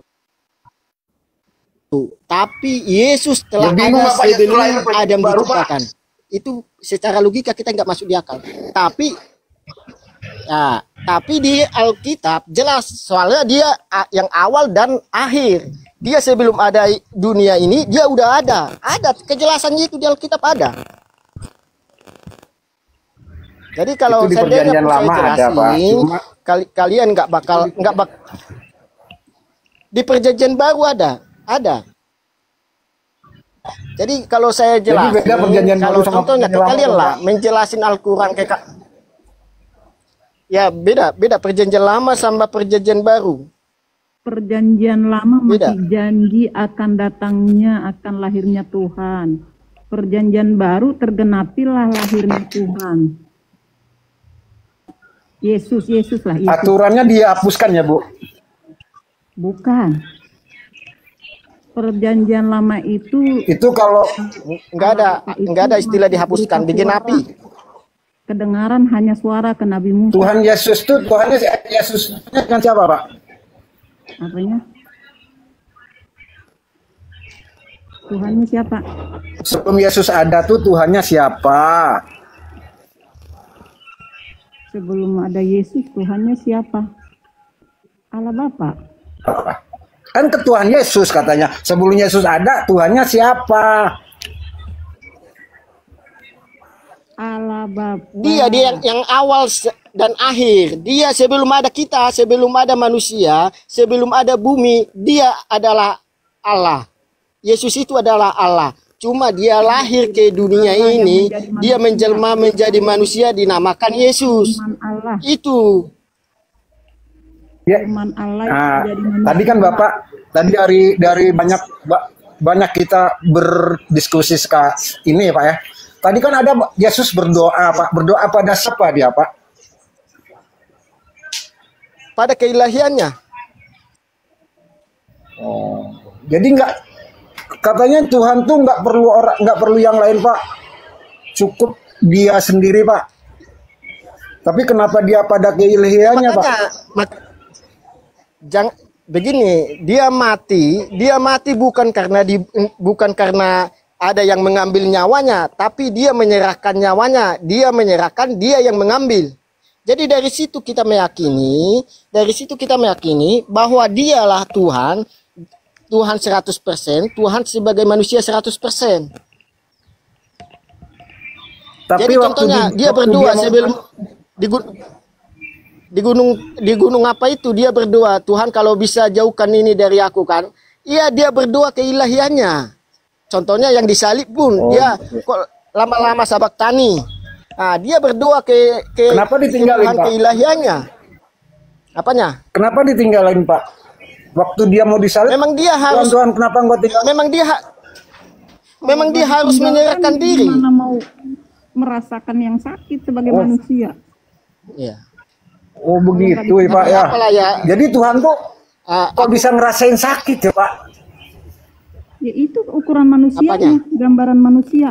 Speaker 1: Tapi Yesus telah ada sebelum Adam diciptakan. Itu secara logika kita nggak masuk di akal. Tapi di Alkitab jelas soalnya dia yang awal dan akhir. Dia sebelum ada dunia ini dia udah ada. Ada kejelasannya itu di Alkitab ada. Jadi kalau
Speaker 7: Itu di
Speaker 1: seandainya
Speaker 7: Perjanjian
Speaker 1: saya
Speaker 7: Lama ada,
Speaker 1: jelasin,
Speaker 7: Pak. Cuma
Speaker 1: kalian nggak bakal di Perjanjian Baru ada. Jadi kalau saya jelasin,
Speaker 7: beda Perjanjian
Speaker 1: kalau
Speaker 7: Baru sama
Speaker 1: contohnya
Speaker 7: Perjanjian Lama,
Speaker 1: kalian lah
Speaker 7: Pak.
Speaker 1: menjelasin Al-Quran kayak ya beda Perjanjian Lama sama Perjanjian Baru.
Speaker 6: Perjanjian lama
Speaker 1: Beda.
Speaker 6: masih janji akan datangnya, akan lahirnya Tuhan. Perjanjian baru tergenapilah lahirnya Tuhan. Yesus lah. Yesus.
Speaker 7: aturannya dihapuskan ya Bu?
Speaker 6: Bukan. Perjanjian lama itu
Speaker 1: Kalau nggak ada istilah dihapuskan, digenapi.
Speaker 6: kedengaran hanya suara ke Nabi Musa.
Speaker 7: Tuhan Yesus tuh Tuhannya Yesus dengan siapa Pak?
Speaker 6: Apanya? Tuhannya siapa?
Speaker 7: Sebelum Yesus ada tuh Tuhannya siapa?
Speaker 6: Sebelum ada Yesus, Tuhannya siapa? Allah Bapa.
Speaker 7: Kan ke Tuhan Yesus katanya. Sebelum Yesus ada Tuhannya siapa?
Speaker 6: Allah Bapa.
Speaker 1: Dia yang awal dan akhir. Dia sebelum ada kita, sebelum ada manusia, sebelum ada bumi, dia adalah Allah. Yesus itu adalah Allah. Cuma dia lahir ke dunia ini, dia menjelma menjadi manusia dinamakan Yesus.
Speaker 6: Allah.
Speaker 1: Itu.
Speaker 7: Ya.
Speaker 6: Allah
Speaker 7: Tadi kan Bapak tadi dari banyak kita berdiskusi ini Pak ya. Tadi kan ada Yesus berdoa Pak. Berdoa pada siapa dia Pak?
Speaker 1: Pada keilahiannya.
Speaker 7: Jadi katanya Tuhan tuh nggak perlu yang lain Pak. Cukup dia sendiri Pak. Tapi kenapa dia pada keilahiannya Pak?
Speaker 1: Begini, dia mati bukan karena ada yang mengambil nyawanya, tapi dia menyerahkan nyawanya, dia yang mengambil. Jadi dari situ kita meyakini bahwa dialah Tuhan 100%, Tuhan sebagai manusia 100%.
Speaker 7: Tapi
Speaker 1: jadi contohnya dia berdoa sebelum di gunung apa itu dia berdoa, Tuhan kalau bisa jauhkan ini dari aku kan. Iya, dia berdoa keilahiannya. Contohnya yang disalib pun dia kok lama-lama sabak tani. Nah, dia berdoa ke
Speaker 7: Kenapa ditinggalin, Pak?
Speaker 1: Keilahiannya. Apanya?
Speaker 7: Kenapa ditinggalin, Pak? Waktu dia mau disalib,
Speaker 1: memang dia harus
Speaker 7: Tuhan, kenapa enggak tinggal?
Speaker 1: Memang dia harus menyerahkan diri.
Speaker 6: Gimana mau merasakan yang sakit sebagai manusia?
Speaker 1: Iya.
Speaker 7: Oh begitu ya Pak ya. Jadi Tuhan tuh kok bisa ngerasain sakit ya Pak?
Speaker 6: Ya itu ukuran manusianya, gambaran manusia.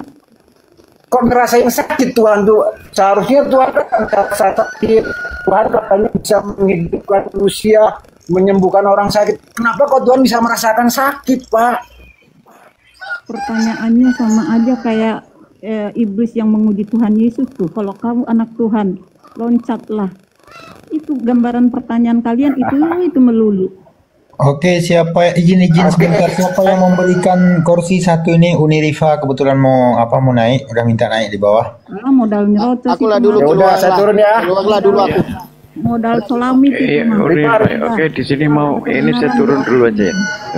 Speaker 7: Kok ngerasain sakit Tuhan tuh? Seharusnya Tuhan kan rasa sakit. Tuhan katanya bisa menghidupkan manusia, menyembuhkan orang sakit. Kenapa kok Tuhan bisa merasakan sakit, Pak?
Speaker 6: Pertanyaannya sama aja kayak iblis yang menguji Tuhan Yesus tuh. Kalau kamu anak Tuhan, loncatlah. Itu gambaran pertanyaan kalian itu melulu.
Speaker 3: Oke, siapa izin sebentar, siapa yang memberikan kursi satu ini? Unirifa kebetulan mau naik, udah minta naik di bawah.
Speaker 6: Modal nyerocos.
Speaker 1: Aku lah dulu
Speaker 7: keluar, saya turun ya.
Speaker 1: Keluarlah dulu aku.
Speaker 6: Modal solamit itu.
Speaker 8: Oke, di sini mau ini saya turun dulu aja ya.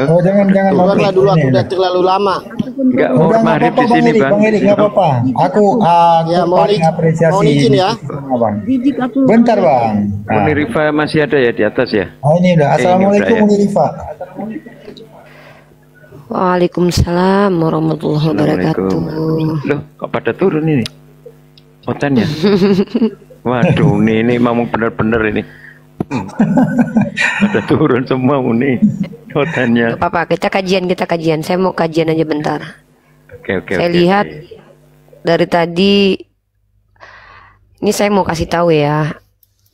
Speaker 3: Oh, jangan
Speaker 1: Keluarlah dulu, aku udah terlalu lama.
Speaker 8: Enggak, Marif di sini, Bang.
Speaker 3: Bang Erik, enggak apa-apa. Aku
Speaker 1: Ya,
Speaker 3: paling apresiasi.
Speaker 1: mohon izin ya.
Speaker 3: Bang. Bentar, Bang.
Speaker 8: Unirifa masih ada ya di atas ya?
Speaker 3: Oh, ini udah. Assalamualaikum, Unirifa.
Speaker 9: Waalaikumsalam warahmatullahi wabarakatuh.
Speaker 8: Loh, kok pada turun ini? Otan ya? Waduh, ini memang benar-benar ini. Pada turun semua ini otannya.
Speaker 9: Apa kita kajian. Saya mau kajian aja bentar.
Speaker 8: Oke.
Speaker 9: Saya lihat dari tadi ini saya mau kasih tahu ya.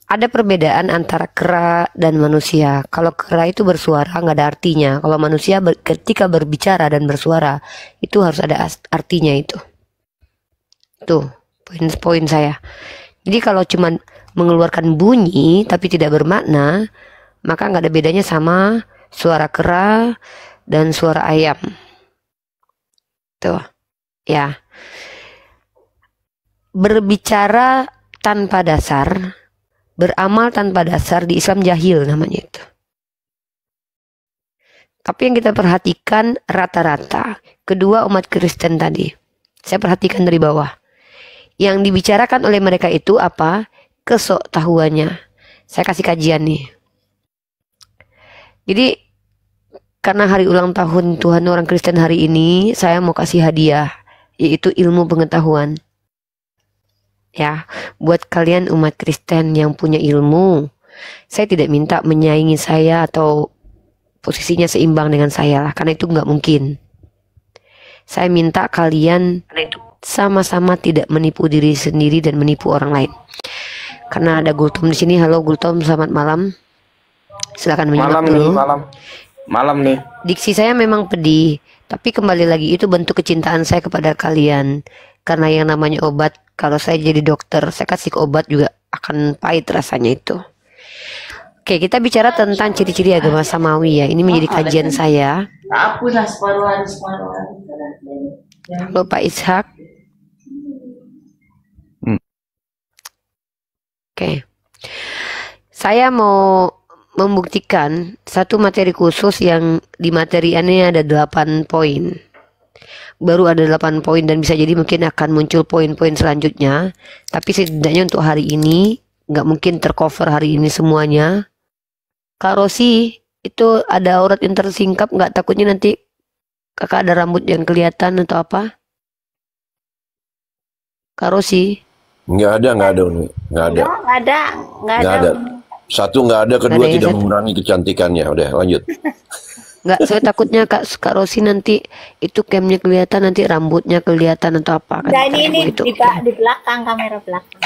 Speaker 9: Ada perbedaan antara kera dan manusia. Kalau kera itu bersuara nggak ada artinya. Kalau manusia ketika berbicara dan bersuara itu harus ada artinya itu. Tuh poin saya. Jadi kalau cuman mengeluarkan bunyi tapi tidak bermakna, maka nggak ada bedanya sama suara kera dan suara ayam. Tuh, ya. Berbicara tanpa dasar, beramal tanpa dasar di Islam jahil namanya itu. Tapi yang kita perhatikan rata-rata, kedua umat Kristen tadi, saya perhatikan dari bawah. Yang dibicarakan oleh mereka itu apa? Kesoktahuannya. Saya kasih kajian nih. Jadi karena hari ulang tahun Tuhan orang Kristen hari ini, saya mau kasih hadiah, yaitu ilmu pengetahuan. Ya, buat kalian umat Kristen yang punya ilmu, saya tidak minta menyaingi saya atau posisinya seimbang dengan saya lah, karena itu nggak mungkin. Saya minta kalian sama-sama tidak menipu diri sendiri dan menipu orang lain. Karena ada Gultom di sini. Halo Gultom, selamat malam. Silakan menyimak dulu.
Speaker 10: Malam nih.
Speaker 9: Diksi saya memang pedih, tapi kembali lagi itu bentuk kecintaan saya kepada kalian. Karena yang namanya obat, kalau saya jadi dokter, saya kasih obat juga akan pahit rasanya itu. Oke, kita bicara tentang ciri-ciri agama Samawi ya. Ini menjadi kajian saya. Halo Pak Ishak. Oke. Saya mau membuktikan satu materi khusus yang di materi ini ada 8 poin. Baru ada 8 poin dan bisa jadi mungkin akan muncul poin-poin selanjutnya. Tapi setidaknya untuk hari ini nggak mungkin tercover hari ini semuanya. Kak Rosi, itu ada aurat yang tersingkap, nggak takutnya nanti kakak ada rambut yang kelihatan atau apa? Kak Rosi?
Speaker 2: Nggak ada.
Speaker 11: Nggak ada.
Speaker 2: Satu nggak ada, kedua tidak mengurangi kecantikannya. Udah lanjut.
Speaker 9: Nggak, saya takutnya Kak Rosi nanti itu camnya kelihatan, nanti rambutnya kelihatan atau apa kan?
Speaker 11: Nah, ini di belakang, kamera belakang.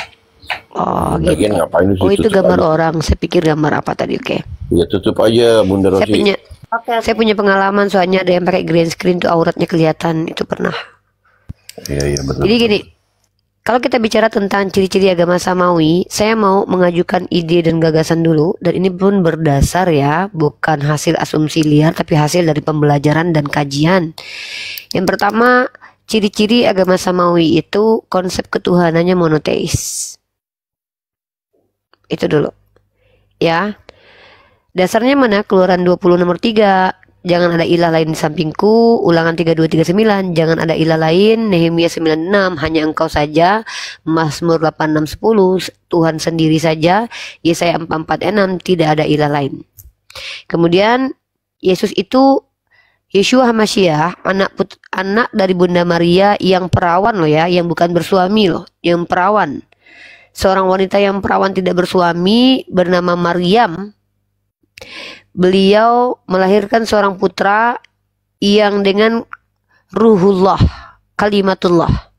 Speaker 9: Oh gitu.
Speaker 2: Ngapain
Speaker 9: Oh itu gambar orang. Saya pikir gambar apa tadi? Oke.
Speaker 2: Ya tutup aja Bunda Rosi.
Speaker 9: Saya punya pengalaman soalnya ada yang pakai green screen tuh auratnya kelihatan, itu pernah.
Speaker 2: Iya betul.
Speaker 9: Jadi gini, kalau kita bicara tentang ciri-ciri agama Samawi, saya mau mengajukan ide dan gagasan dulu, dan ini pun berdasar ya, bukan hasil asumsi liar, tapi hasil dari pembelajaran dan kajian. Yang pertama, ciri-ciri agama Samawi itu konsep ketuhanannya monoteis. Itu dulu. Ya. Dasarnya mana? Keluaran 20 nomor 3. Jangan ada ilah lain di sampingku. Ulangan 3239. Jangan ada ilah lain. Nehemia 96. Hanya engkau saja. Mazmur 8610. Tuhan sendiri saja. Yesaya 44:6. Tidak ada ilah lain. Kemudian Yesus itu Yeshua HaMasyiah, anak dari Bunda Maria yang perawan loh ya, yang bukan bersuami loh, yang perawan. Seorang wanita yang perawan tidak bersuami bernama Maryam. Beliau melahirkan seorang putra yang dengan ruhullah, kalimatullah,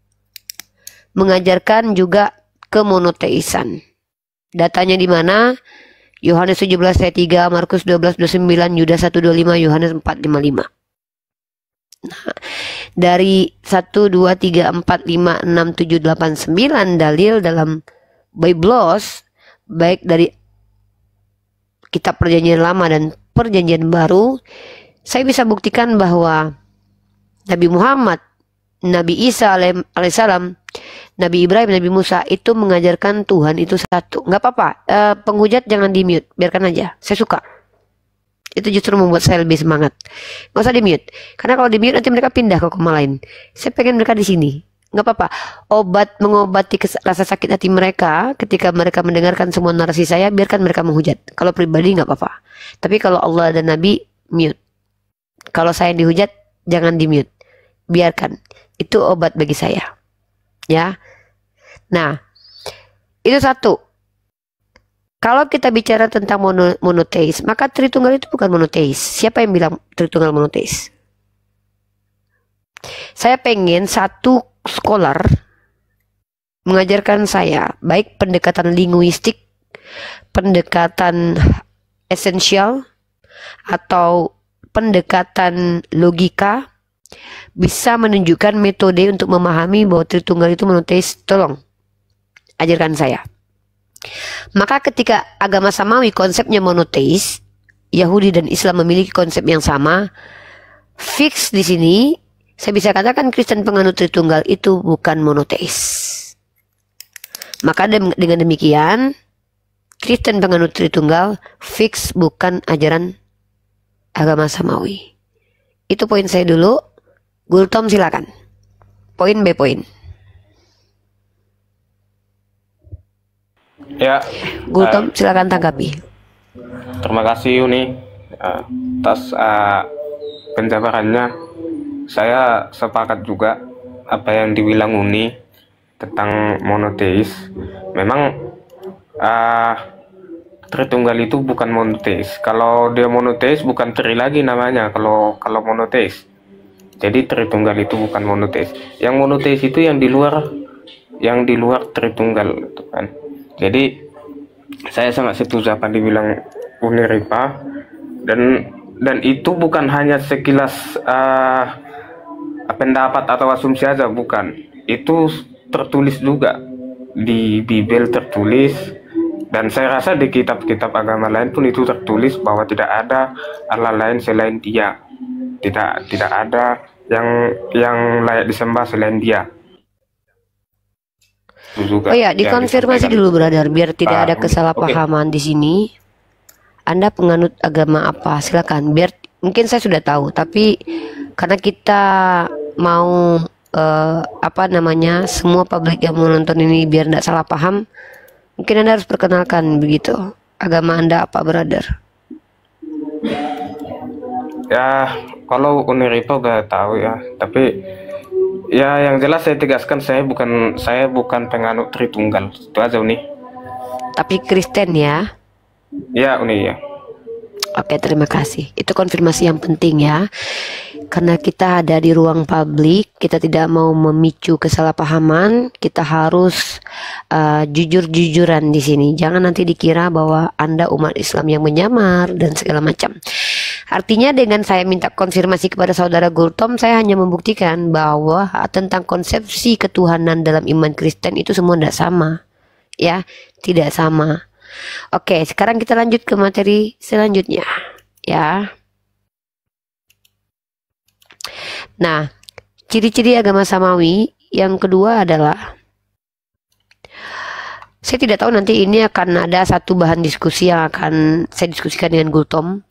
Speaker 9: mengajarkan juga kemonoteisan. Datanya di mana? Yohanes 17 ayat 3, Markus 12 29, Yudas 1 25, Yohanes 4 55. Nah, dari 1 2 3 4 5 6 7 8 9 dalil dalam Biblos, baik dari kitab Perjanjian Lama dan Perjanjian Baru, saya bisa buktikan bahwa Nabi Muhammad, Nabi Isa alaihissalam, Nabi Ibrahim, Nabi Musa itu mengajarkan Tuhan itu satu. Nggak apa-apa, penghujat jangan di mute, biarkan aja. Saya suka. Itu justru membuat saya lebih semangat. Nggak usah di mute, karena kalau di mute nanti mereka pindah ke koma lain. Saya pengen mereka di sini. Nggak apa-apa. Mengobati rasa sakit hati mereka ketika mereka mendengarkan semua narasi saya, biarkan mereka menghujat. Kalau pribadi nggak apa-apa. Tapi kalau Allah dan Nabi, mute. Kalau saya dihujat, jangan di mute. Biarkan. Itu obat bagi saya. Ya. Nah, itu satu. Kalau kita bicara tentang monoteis, maka Tritunggal itu bukan monoteis. Siapa yang bilang Tritunggal monoteis? Saya pengen satu scholar mengajarkan saya, baik pendekatan linguistik, pendekatan esensial, atau pendekatan logika, bisa menunjukkan metode untuk memahami bahwa Tritunggal itu monoteis. Tolong ajarkan saya. Maka ketika agama samawi konsepnya monoteis, Yahudi dan Islam memiliki konsep yang sama, fix di sini saya bisa katakan Kristen penganut Tritunggal itu bukan monoteis. Maka dengan demikian Kristen penganut Tritunggal fix bukan ajaran agama samawi. Itu poin saya dulu. Gultom silakan. Poin by poin.
Speaker 10: Ya.
Speaker 9: Gultom silakan tanggapi.
Speaker 10: Terima kasih Uni atas penjabarannya. Saya sepakat juga apa yang dibilang Uni tentang monoteis. Memang Tritunggal itu bukan monoteis. Kalau dia monoteis bukan Tri lagi namanya. Kalau monoteis. Jadi Tritunggal itu bukan monoteis. Yang monoteis itu yang di luar Tritunggal, gitu kan. Jadi saya sangat setuju apa dibilang Uni Ripa, dan itu bukan hanya sekilas pendapat atau asumsi aja, bukan. Itu tertulis juga di Bible, tertulis, dan saya rasa di kitab-kitab agama lain pun itu tertulis bahwa tidak ada Allah lain selain Dia. Tidak ada yang layak disembah selain Dia.
Speaker 9: Oh ya, dikonfirmasi dulu brother, biar tidak ada kesalahpahaman di sini. Anda penganut agama apa? Silakan. Biar mungkin saya sudah tahu, tapi karena kita mau semua publik yang menonton ini biar tidak salah paham, mungkin Anda harus perkenalkan begitu. Agama Anda apa, brother?
Speaker 10: Ya, kalau Uni Ripa udah tahu ya, tapi ya yang jelas saya tegaskan saya bukan penganut Tritunggal. Itu aja Uni.
Speaker 9: Tapi Kristen ya?
Speaker 10: Ya Uni ya.
Speaker 9: Oke, terima kasih. Itu konfirmasi yang penting ya. Karena kita ada di ruang publik, kita tidak mau memicu kesalahpahaman, kita harus jujur-jujuran di sini. Jangan nanti dikira bahwa Anda umat Islam yang menyamar dan segala macam. Artinya dengan saya minta konfirmasi kepada saudara Gultom, saya hanya membuktikan bahwa tentang konsepsi ketuhanan dalam iman Kristen itu semua tidak sama. Ya, tidak sama. Oke, sekarang kita lanjut ke materi selanjutnya. Ya. Nah, ciri-ciri agama samawi yang kedua adalah, saya tidak tahu nanti ini akan ada satu bahan diskusi yang akan saya diskusikan dengan Gultom.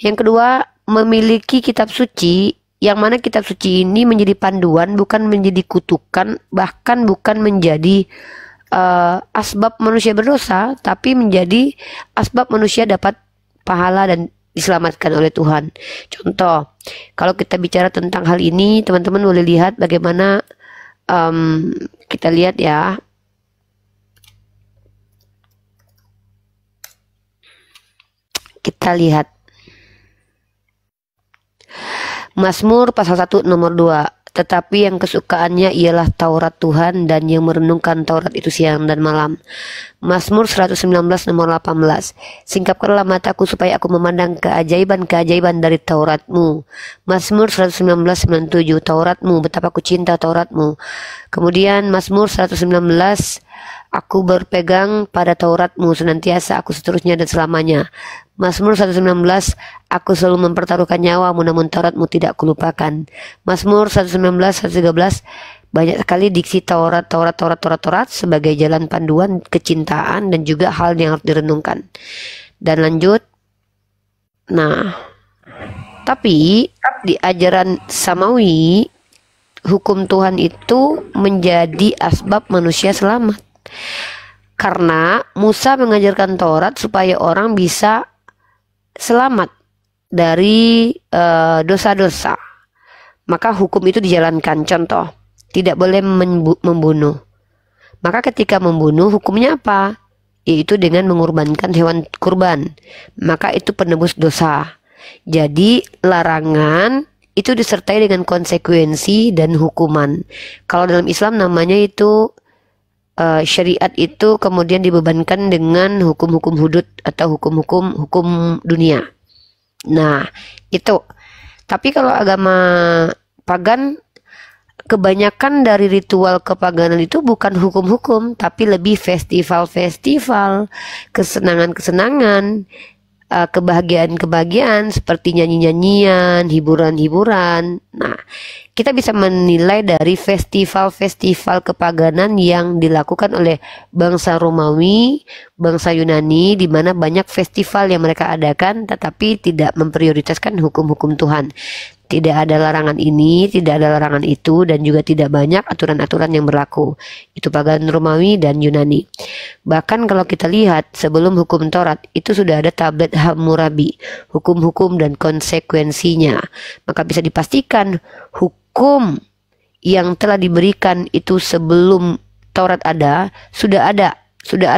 Speaker 9: Yang kedua, memiliki kitab suci, yang mana kitab suci ini menjadi panduan, bukan menjadi kutukan, bahkan bukan menjadi asbab manusia berdosa, tapi menjadi asbab manusia dapat pahala dan diselamatkan oleh Tuhan. Contoh, kalau kita bicara tentang hal ini, teman-teman boleh lihat bagaimana kita lihat ya. Kita lihat Mazmur pasal 1 nomor 2. Tetapi yang kesukaannya ialah Taurat Tuhan dan yang merenungkan Taurat itu siang dan malam. Mazmur 119 nomor 18. Singkapkanlah mataku supaya aku memandang keajaiban-keajaiban dari Tauratmu. Mazmur 119:97. Tauratmu, betapa aku cinta Tauratmu. Kemudian Mazmur 119. Aku berpegang pada Tauratmu senantiasa, aku seterusnya dan selamanya. Mazmur 119, aku selalu mempertaruhkan nyawamu namun Tauratmu tidak kulupakan. Mazmur 119, 113, banyak sekali diksi Taurat sebagai jalan panduan kecintaan dan juga hal yang harus direnungkan. Dan lanjut, nah, tapi di ajaran Samawi, hukum Tuhan itu menjadi asbab manusia selamat. Karena Musa mengajarkan Taurat supaya orang bisa selamat dari dosa-dosa. Maka hukum itu dijalankan. Contoh, tidak boleh membunuh. Maka ketika membunuh hukumnya apa? Yaitu dengan mengorbankan hewan kurban. Maka itu penebus dosa. Jadi larangan itu disertai dengan konsekuensi dan hukuman. Kalau dalam Islam namanya itu syariat itu kemudian dibebankan dengan hukum-hukum hudud atau hukum dunia. Nah, itu. Tapi kalau agama pagan, kebanyakan dari ritual kepaganan itu bukan hukum-hukum, tapi lebih festival-festival, kesenangan-kesenangan, kebahagiaan-kebahagiaan seperti nyanyi-nyanyian, hiburan-hiburan. Nah, kita bisa menilai dari festival-festival kepaganan yang dilakukan oleh bangsa Romawi, bangsa Yunani, di mana banyak festival yang mereka adakan tetapi tidak memprioritaskan hukum-hukum Tuhan. Tidak ada larangan ini, tidak ada larangan itu, dan juga tidak banyak aturan-aturan yang berlaku. Itu pagan Romawi dan Yunani. Bahkan kalau kita lihat sebelum hukum Taurat, itu sudah ada tablet Hammurabi, hukum-hukum dan konsekuensinya. Maka bisa dipastikan hukum yang telah diberikan itu sebelum Taurat ada, sudah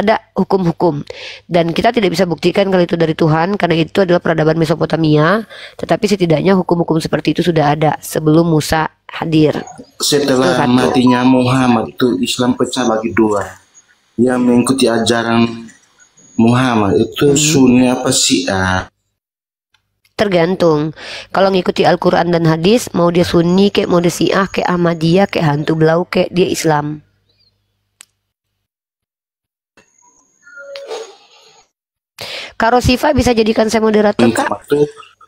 Speaker 9: ada hukum-hukum, dan kita tidak bisa buktikan kalau itu dari Tuhan karena itu adalah peradaban Mesopotamia, tetapi setidaknya hukum-hukum seperti itu sudah ada sebelum Musa hadir.
Speaker 12: Setelah matinya Muhammad itu Islam pecah bagi dua. Yang mengikuti ajaran Muhammad itu Sunni apa Syiah?
Speaker 9: Tergantung. Kalau ngikuti Al-Quran dan hadis, mau dia Sunni kayak mau dia Syiah kayak Ahmadiyah kayak hantu belau kayak dia Islam. Kak Rosifa bisa jadikan saya moderator, Kak?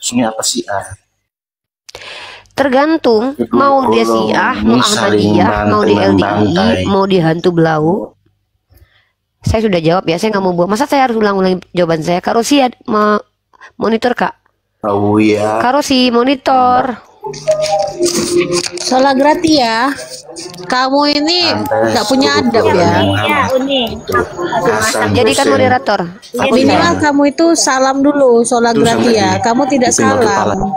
Speaker 12: Sunni apa Syiah?
Speaker 9: Tergantung, mau dia Syiah, mau Ahmadiyah, mau di LDI, mau di hantu belau. Saya sudah jawab ya, saya nggak mau buang. Masa saya harus ulang-ulang jawaban saya? Kak Rosi monitor, Kak?
Speaker 12: Oh iya.
Speaker 9: Kak Rosi monitor.
Speaker 5: Sholat gratis ya. Kamu ini nggak punya adab ya.
Speaker 11: Ya, Uni.
Speaker 9: Jadikan moderator.
Speaker 5: Minimal kamu itu salam dulu sholat gratis ya. Kamu tidak salam.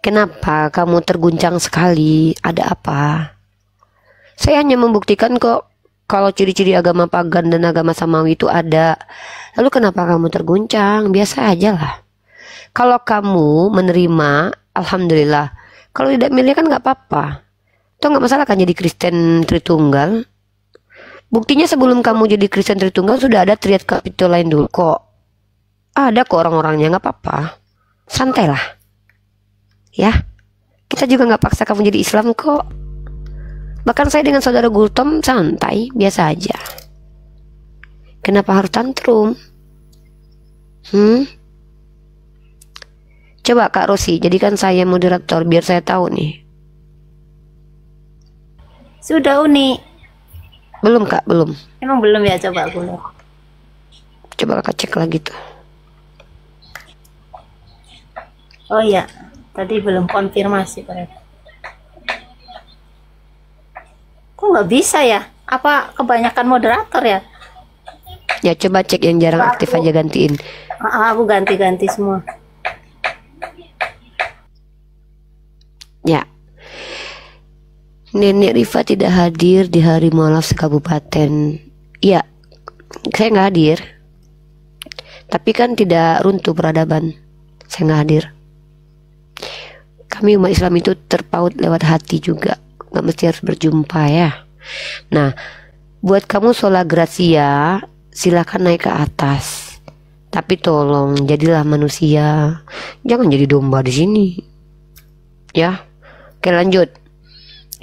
Speaker 9: Kenapa kamu terguncang sekali? Ada apa? Saya hanya membuktikan kok kalau ciri-ciri agama pagan dan agama samawi itu ada. Lalu kenapa kamu terguncang? Biasa aja lah. Kalau kamu menerima, alhamdulillah. Kalau tidak milih kan nggak apa-apa. Itu nggak masalah kan jadi Kristen Tritunggal. Buktinya sebelum kamu jadi Kristen Tritunggal sudah ada triad kapitol lain dulu kok. Ada kok orang-orangnya, nggak apa-apa. Santailah. Ya, kita juga nggak paksa kamu jadi Islam kok. Bahkan saya dengan saudara Gultom santai, biasa aja. Kenapa harus tantrum? Coba Kak Rosi, jadikan saya moderator biar saya tahu nih.
Speaker 11: Sudah Uni.
Speaker 9: Belum Kak, belum.
Speaker 11: Emang belum ya, coba aku lihat.
Speaker 9: Coba Kakak cek lagi tuh.
Speaker 11: Oh iya, tadi belum konfirmasi Pak. Kok nggak bisa ya? Apa kebanyakan moderator ya?
Speaker 9: Ya coba cek yang jarang aktif aja gantiin.
Speaker 11: Aku ganti-ganti semua.
Speaker 9: Ya. Nenek Rifa tidak hadir di hari mualaf sekabupaten. Iya, saya nggak hadir. Tapi kan tidak runtuh peradaban. Saya nggak hadir. Kami umat Islam itu terpaut lewat hati juga. Nggak mesti harus berjumpa ya. Nah, buat kamu sola gracia, silakan naik ke atas. Tapi tolong jadilah manusia. Jangan jadi domba di sini. Ya. Oke, lanjut.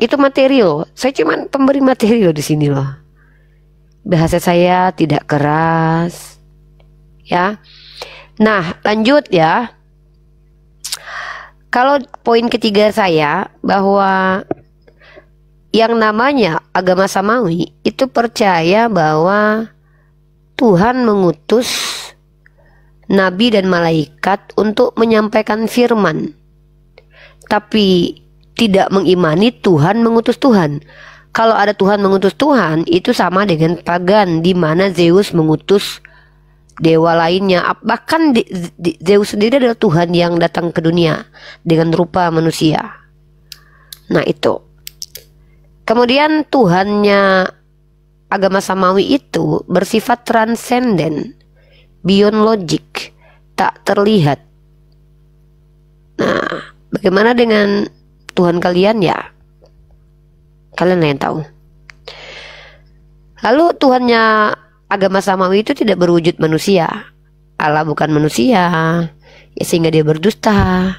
Speaker 9: Itu materi loh. Saya cuman pemberi materi loh di sini loh. Bahasa saya tidak keras. Ya. Nah, lanjut ya. Kalau poin ketiga saya bahwa yang namanya agama samawi itu percaya bahwa Tuhan mengutus nabi dan malaikat untuk menyampaikan firman, tapi tidak mengimani Tuhan mengutus Tuhan. Kalau ada Tuhan mengutus Tuhan, itu sama dengan pagan, di mana Zeus mengutus dewa lainnya. Bahkan Zeus sendiri adalah Tuhan yang datang ke dunia dengan rupa manusia. Nah itu. Kemudian Tuhannya agama samawi itu bersifat transenden, beyond logic, tak terlihat. Nah, bagaimana dengan Tuhan kalian ya? Kalian yang tahu. Lalu Tuhannya agama samawi itu tidak berwujud manusia. Allah bukan manusia, ya sehingga dia berdusta.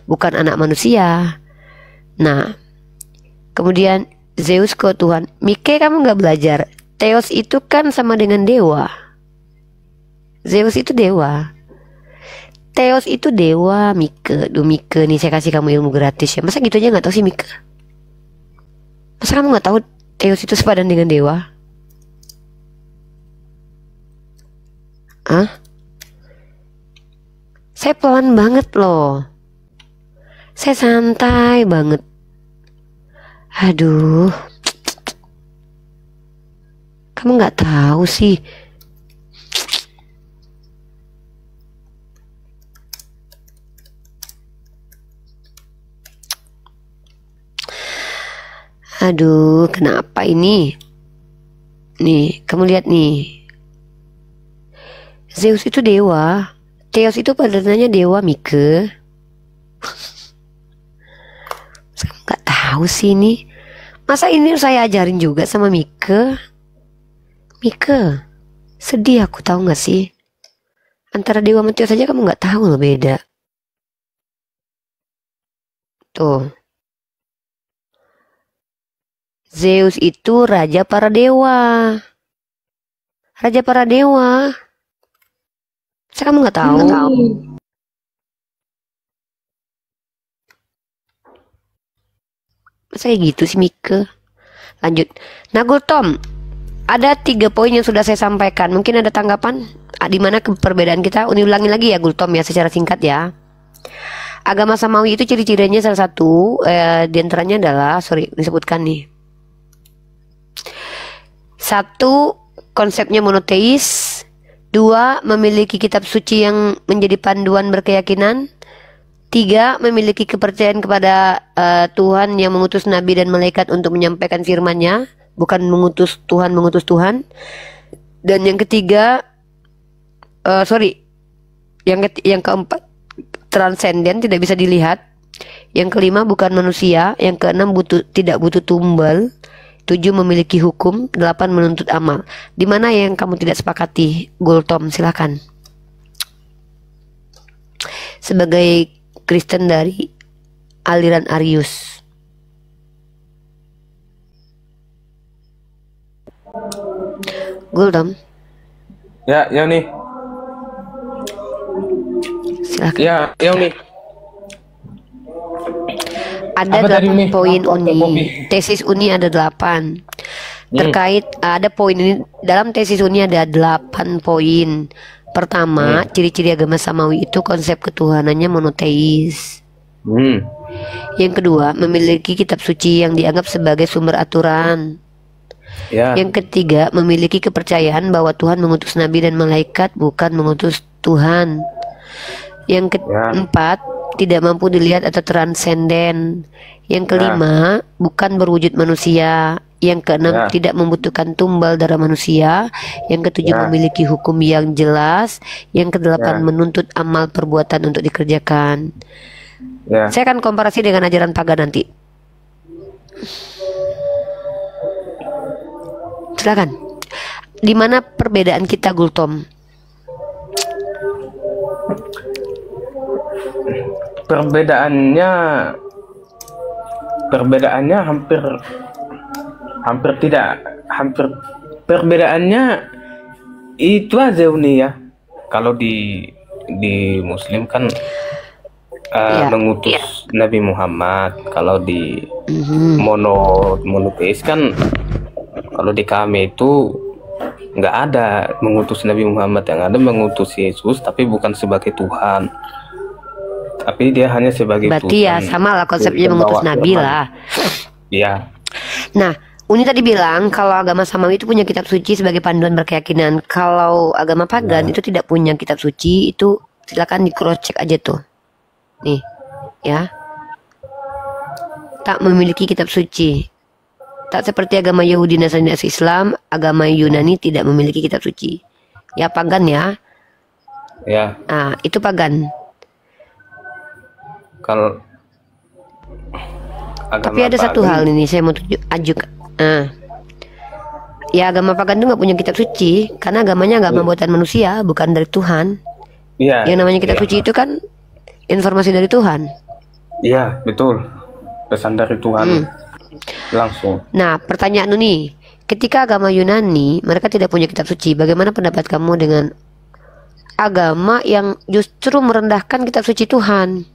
Speaker 9: Bukan anak manusia. Nah, kemudian Zeus ke Tuhan. Mike, kamu nggak belajar? Theos itu kan sama dengan dewa. Zeus itu dewa. Theos itu dewa, Mike. Duh Mike, nih saya kasih kamu ilmu gratis ya. Masa gitu aja nggak tahu sih Mike? Masa kamu nggak tahu Theos itu sepadan dengan dewa? Hah? Saya pelan banget loh. Saya santai banget. Aduh. Kamu nggak tahu sih. Aduh, kenapa ini? Nih, kamu lihat nih. Zeus itu dewa. Theos itu padanannya dewa, Mike. Kamu gak tahu sih ini. Masa ini saya ajarin juga sama Mike? Mike, sedih aku, tahu gak sih? Antara dewa sama Theos saja kamu gak tahu loh beda. Tuh. Zeus itu raja para dewa. Raja para dewa. Saya kamu nggak tahu? Masa kayak gitu sih Mike? Lanjut. Nah Gultom, ada 3 poin yang sudah saya sampaikan. Mungkin ada tanggapan? Di mana perbedaan kita? Ulangi lagi ya Gultom ya, secara singkat ya. Agama samawi itu ciri-cirinya salah satu diantaranya adalah, disebutkan nih. 1. Konsepnya monoteis. 2. Memiliki kitab suci yang menjadi panduan berkeyakinan. 3. Memiliki kepercayaan kepada Tuhan yang mengutus nabi dan malaikat untuk menyampaikan firman-Nya, bukan mengutus Tuhan. Dan yang ketiga, yang keempat, transenden, tidak bisa dilihat. Yang kelima, bukan manusia. Yang keenam, tidak butuh tumbal. 7. Memiliki hukum. 8. Menuntut amal. Di mana yang kamu tidak sepakati, Gultom? Silakan. Sebagai Kristen dari aliran Arius. Gultom.
Speaker 10: Ya, nih.
Speaker 9: Silakan.
Speaker 10: Ya, nih.
Speaker 9: Ada 8 poin uni. Tesis uni ada 8. Terkait ada poin ini, dalam tesis uni ada 8 poin. Pertama, ciri-ciri agama samawi itu konsep ketuhanannya monoteis. Yang kedua, memiliki kitab suci yang dianggap sebagai sumber aturan. Yang ketiga, memiliki kepercayaan bahwa Tuhan mengutus nabi dan malaikat, bukan mengutus Tuhan. Yang keempat, tidak mampu dilihat atau transenden. Yang kelima, bukan berwujud manusia. Yang keenam, tidak membutuhkan tumbal darah manusia. Yang ketujuh, memiliki hukum yang jelas. Yang kedelapan, menuntut amal perbuatan untuk dikerjakan. Saya akan komparasi dengan ajaran pagan nanti. Silakan. Di mana perbedaan kita, Gultom?
Speaker 10: Perbedaannya hampir perbedaannya itu aja Uni ya. Kalau di Muslim kan mengutus Nabi Muhammad. Kalau di monoteis kan, kalau di kami itu nggak ada mengutus Nabi Muhammad, yang ada mengutus Yesus, tapi bukan sebagai Tuhan, tapi dia hanya sebagai
Speaker 9: berarti
Speaker 10: Tuhan.
Speaker 9: Ya sama lah konsepnya mengutus Nabi lah.
Speaker 10: Iya.
Speaker 9: Nah, Uni tadi bilang kalau agama samawi itu punya kitab suci sebagai panduan berkeyakinan. Kalau agama pagan itu tidak punya kitab suci, itu silakan di cross check aja tuh. Nih, ya. Tak memiliki kitab suci. Tak seperti agama Yahudi, Nasrani, dan Islam, agama Yunani tidak memiliki kitab suci. Ya pagan ya.
Speaker 10: Ya.
Speaker 9: Nah, itu pagan.
Speaker 10: Kalau
Speaker 9: tapi ada satu hal ini saya mau ajukan. Ya agama pagan itu nggak punya kitab suci karena agamanya agama buatan manusia, bukan dari Tuhan.
Speaker 10: Iya.
Speaker 9: Yang namanya kitab suci itu kan informasi dari Tuhan.
Speaker 10: Iya, betul. Pesan dari Tuhan langsung.
Speaker 9: Nah, pertanyaan nih, ketika agama Yunani mereka tidak punya kitab suci, bagaimana pendapat kamu dengan agama yang justru merendahkan kitab suci Tuhan?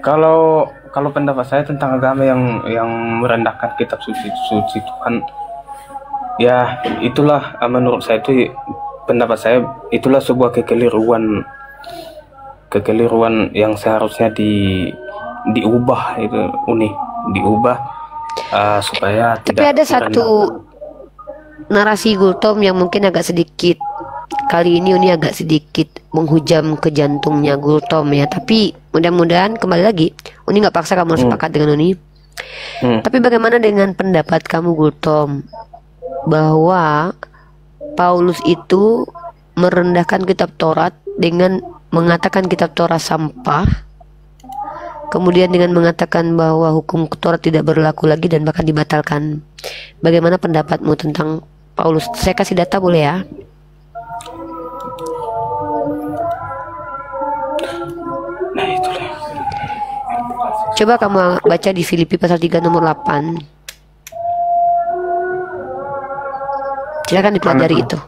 Speaker 10: Kalau pendapat saya tentang agama yang merendahkan kitab suci Tuhan, ya itulah menurut saya itu, pendapat saya itulah sebuah kekeliruan yang seharusnya diubah itu Uni, diubah supaya
Speaker 9: tapi tidak ada satu narasi Gultom yang mungkin agak sedikit kali ini Uni agak sedikit menghujam ke jantungnya Gultom ya, tapi mudah-mudahan kembali lagi Uni nggak paksa kamu sepakat dengan Uni. Tapi bagaimana dengan pendapat kamu Gultom bahwa Paulus itu merendahkan kitab Taurat dengan mengatakan kitab Taurat sampah, kemudian dengan mengatakan bahwa hukum Taurat tidak berlaku lagi dan bahkan dibatalkan. Bagaimana pendapatmu tentang Paulus? Saya kasih data boleh ya?
Speaker 10: Nah itulah.
Speaker 9: Coba kamu baca di Filipi pasal 3 nomor 8. Silakan dipelajari itu.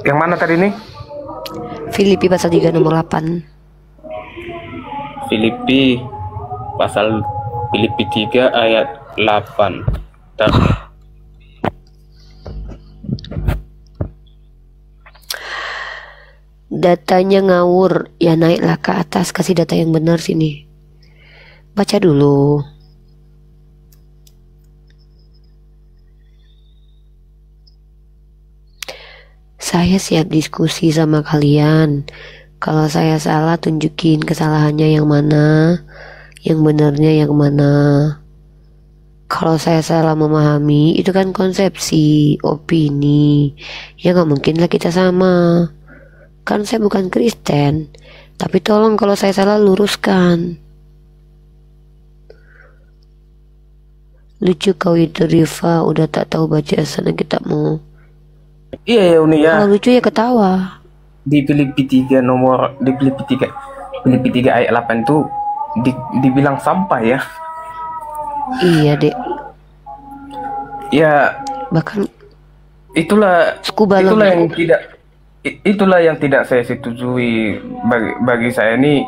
Speaker 10: Yang mana tadi nih?
Speaker 9: Filipi pasal 3 nomor 8.
Speaker 10: Filipi 3 ayat 8.
Speaker 9: Datanya ngawur, ya naiklah ke atas, kasih data yang benar sini. Baca dulu. Saya siap diskusi sama kalian. Kalau saya salah, tunjukin kesalahannya yang mana, yang benarnya yang mana. Kalau saya salah memahami, itu kan konsepsi, opini. Ya nggak mungkin lah kita sama. Kan saya bukan Kristen. Tapi tolong kalau saya salah luruskan. Lucu kau itu Riva, udah tak tahu baca sana kitabmu.
Speaker 10: Iya ya Uni ya.
Speaker 9: Kalau lucu ya ketawa.
Speaker 10: Di Filipi 3 ayat 8 tuh dibilang sampah ya.
Speaker 9: Iya dek.
Speaker 10: Ya
Speaker 9: bahkan
Speaker 10: itulah yang tidak saya setujui. Bagi saya ini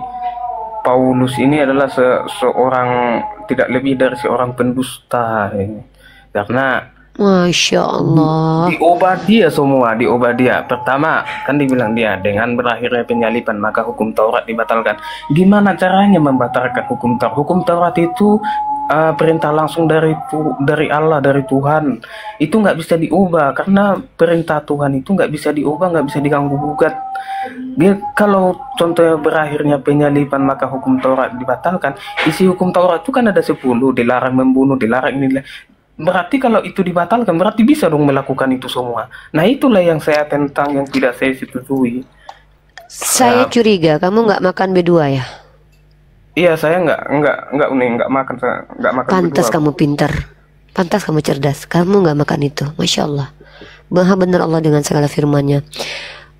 Speaker 10: Paulus ini adalah seorang tidak lebih dari seorang pendusta ini. Karena
Speaker 9: Masya Allah.
Speaker 10: Diubah dia semua, diubah dia. Pertama kan dibilang dia dengan berakhirnya penyaliban maka hukum Taurat dibatalkan. Gimana caranya membatalkan hukum Taurat? Hukum Taurat itu perintah langsung dari Allah, dari Tuhan. Itu nggak bisa diubah karena perintah Tuhan itu nggak bisa diubah, nggak bisa diganggu gugat. Dia kalau contohnya berakhirnya penyaliban maka hukum Taurat dibatalkan. Isi hukum Taurat itu kan ada 10, dilarang membunuh, dilarang ini. Berarti kalau itu dibatalkan, berarti bisa dong melakukan itu semua. Nah itulah yang saya tentang yang tidak saya setujui.
Speaker 9: Saya curiga kamu nggak makan B2 ya?
Speaker 10: Iya, saya nggak makan, nggak makan.
Speaker 9: Pantas
Speaker 10: B2.
Speaker 9: kamu pintar, pantas kamu cerdas. Kamu nggak makan itu, Masya Allah. Maha benar Allah dengan segala firman-Nya.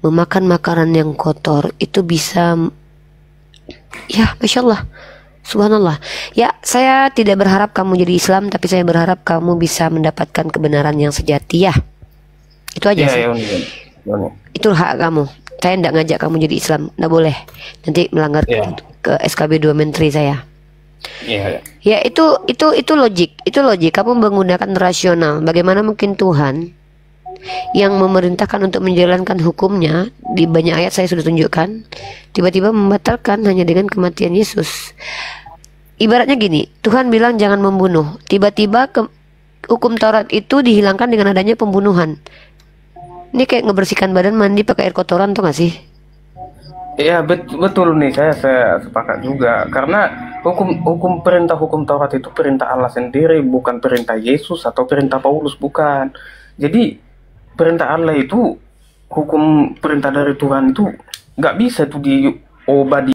Speaker 9: Memakan makanan yang kotor itu bisa, ya Masya Allah. Subhanallah. Ya, saya tidak berharap kamu jadi Islam, tapi saya berharap kamu bisa mendapatkan kebenaran yang sejati ya. Itu aja sih. Itu hak kamu. Saya tidak ngajak kamu jadi Islam, tidak boleh. Nanti melanggar ke SKB 2 Menteri saya. Ya itu logik. Itu logik. Kamu menggunakan rasional. Bagaimana mungkin Tuhan yang memerintahkan untuk menjalankan hukumnya, di banyak ayat saya sudah tunjukkan, tiba-tiba membatalkan hanya dengan kematian Yesus. Ibaratnya gini, Tuhan bilang jangan membunuh, tiba-tiba hukum Taurat itu dihilangkan dengan adanya pembunuhan. Ini kayak ngebersihkan badan mandi pakai air kotoran, tuh gak sih?
Speaker 10: Iya betul nih, saya sepakat juga karena perintah hukum Taurat itu perintah Allah sendiri, bukan perintah Yesus atau perintah Paulus, bukan. Jadi perintah Allah itu, hukum perintah dari Tuhan itu nggak bisa tuh diubah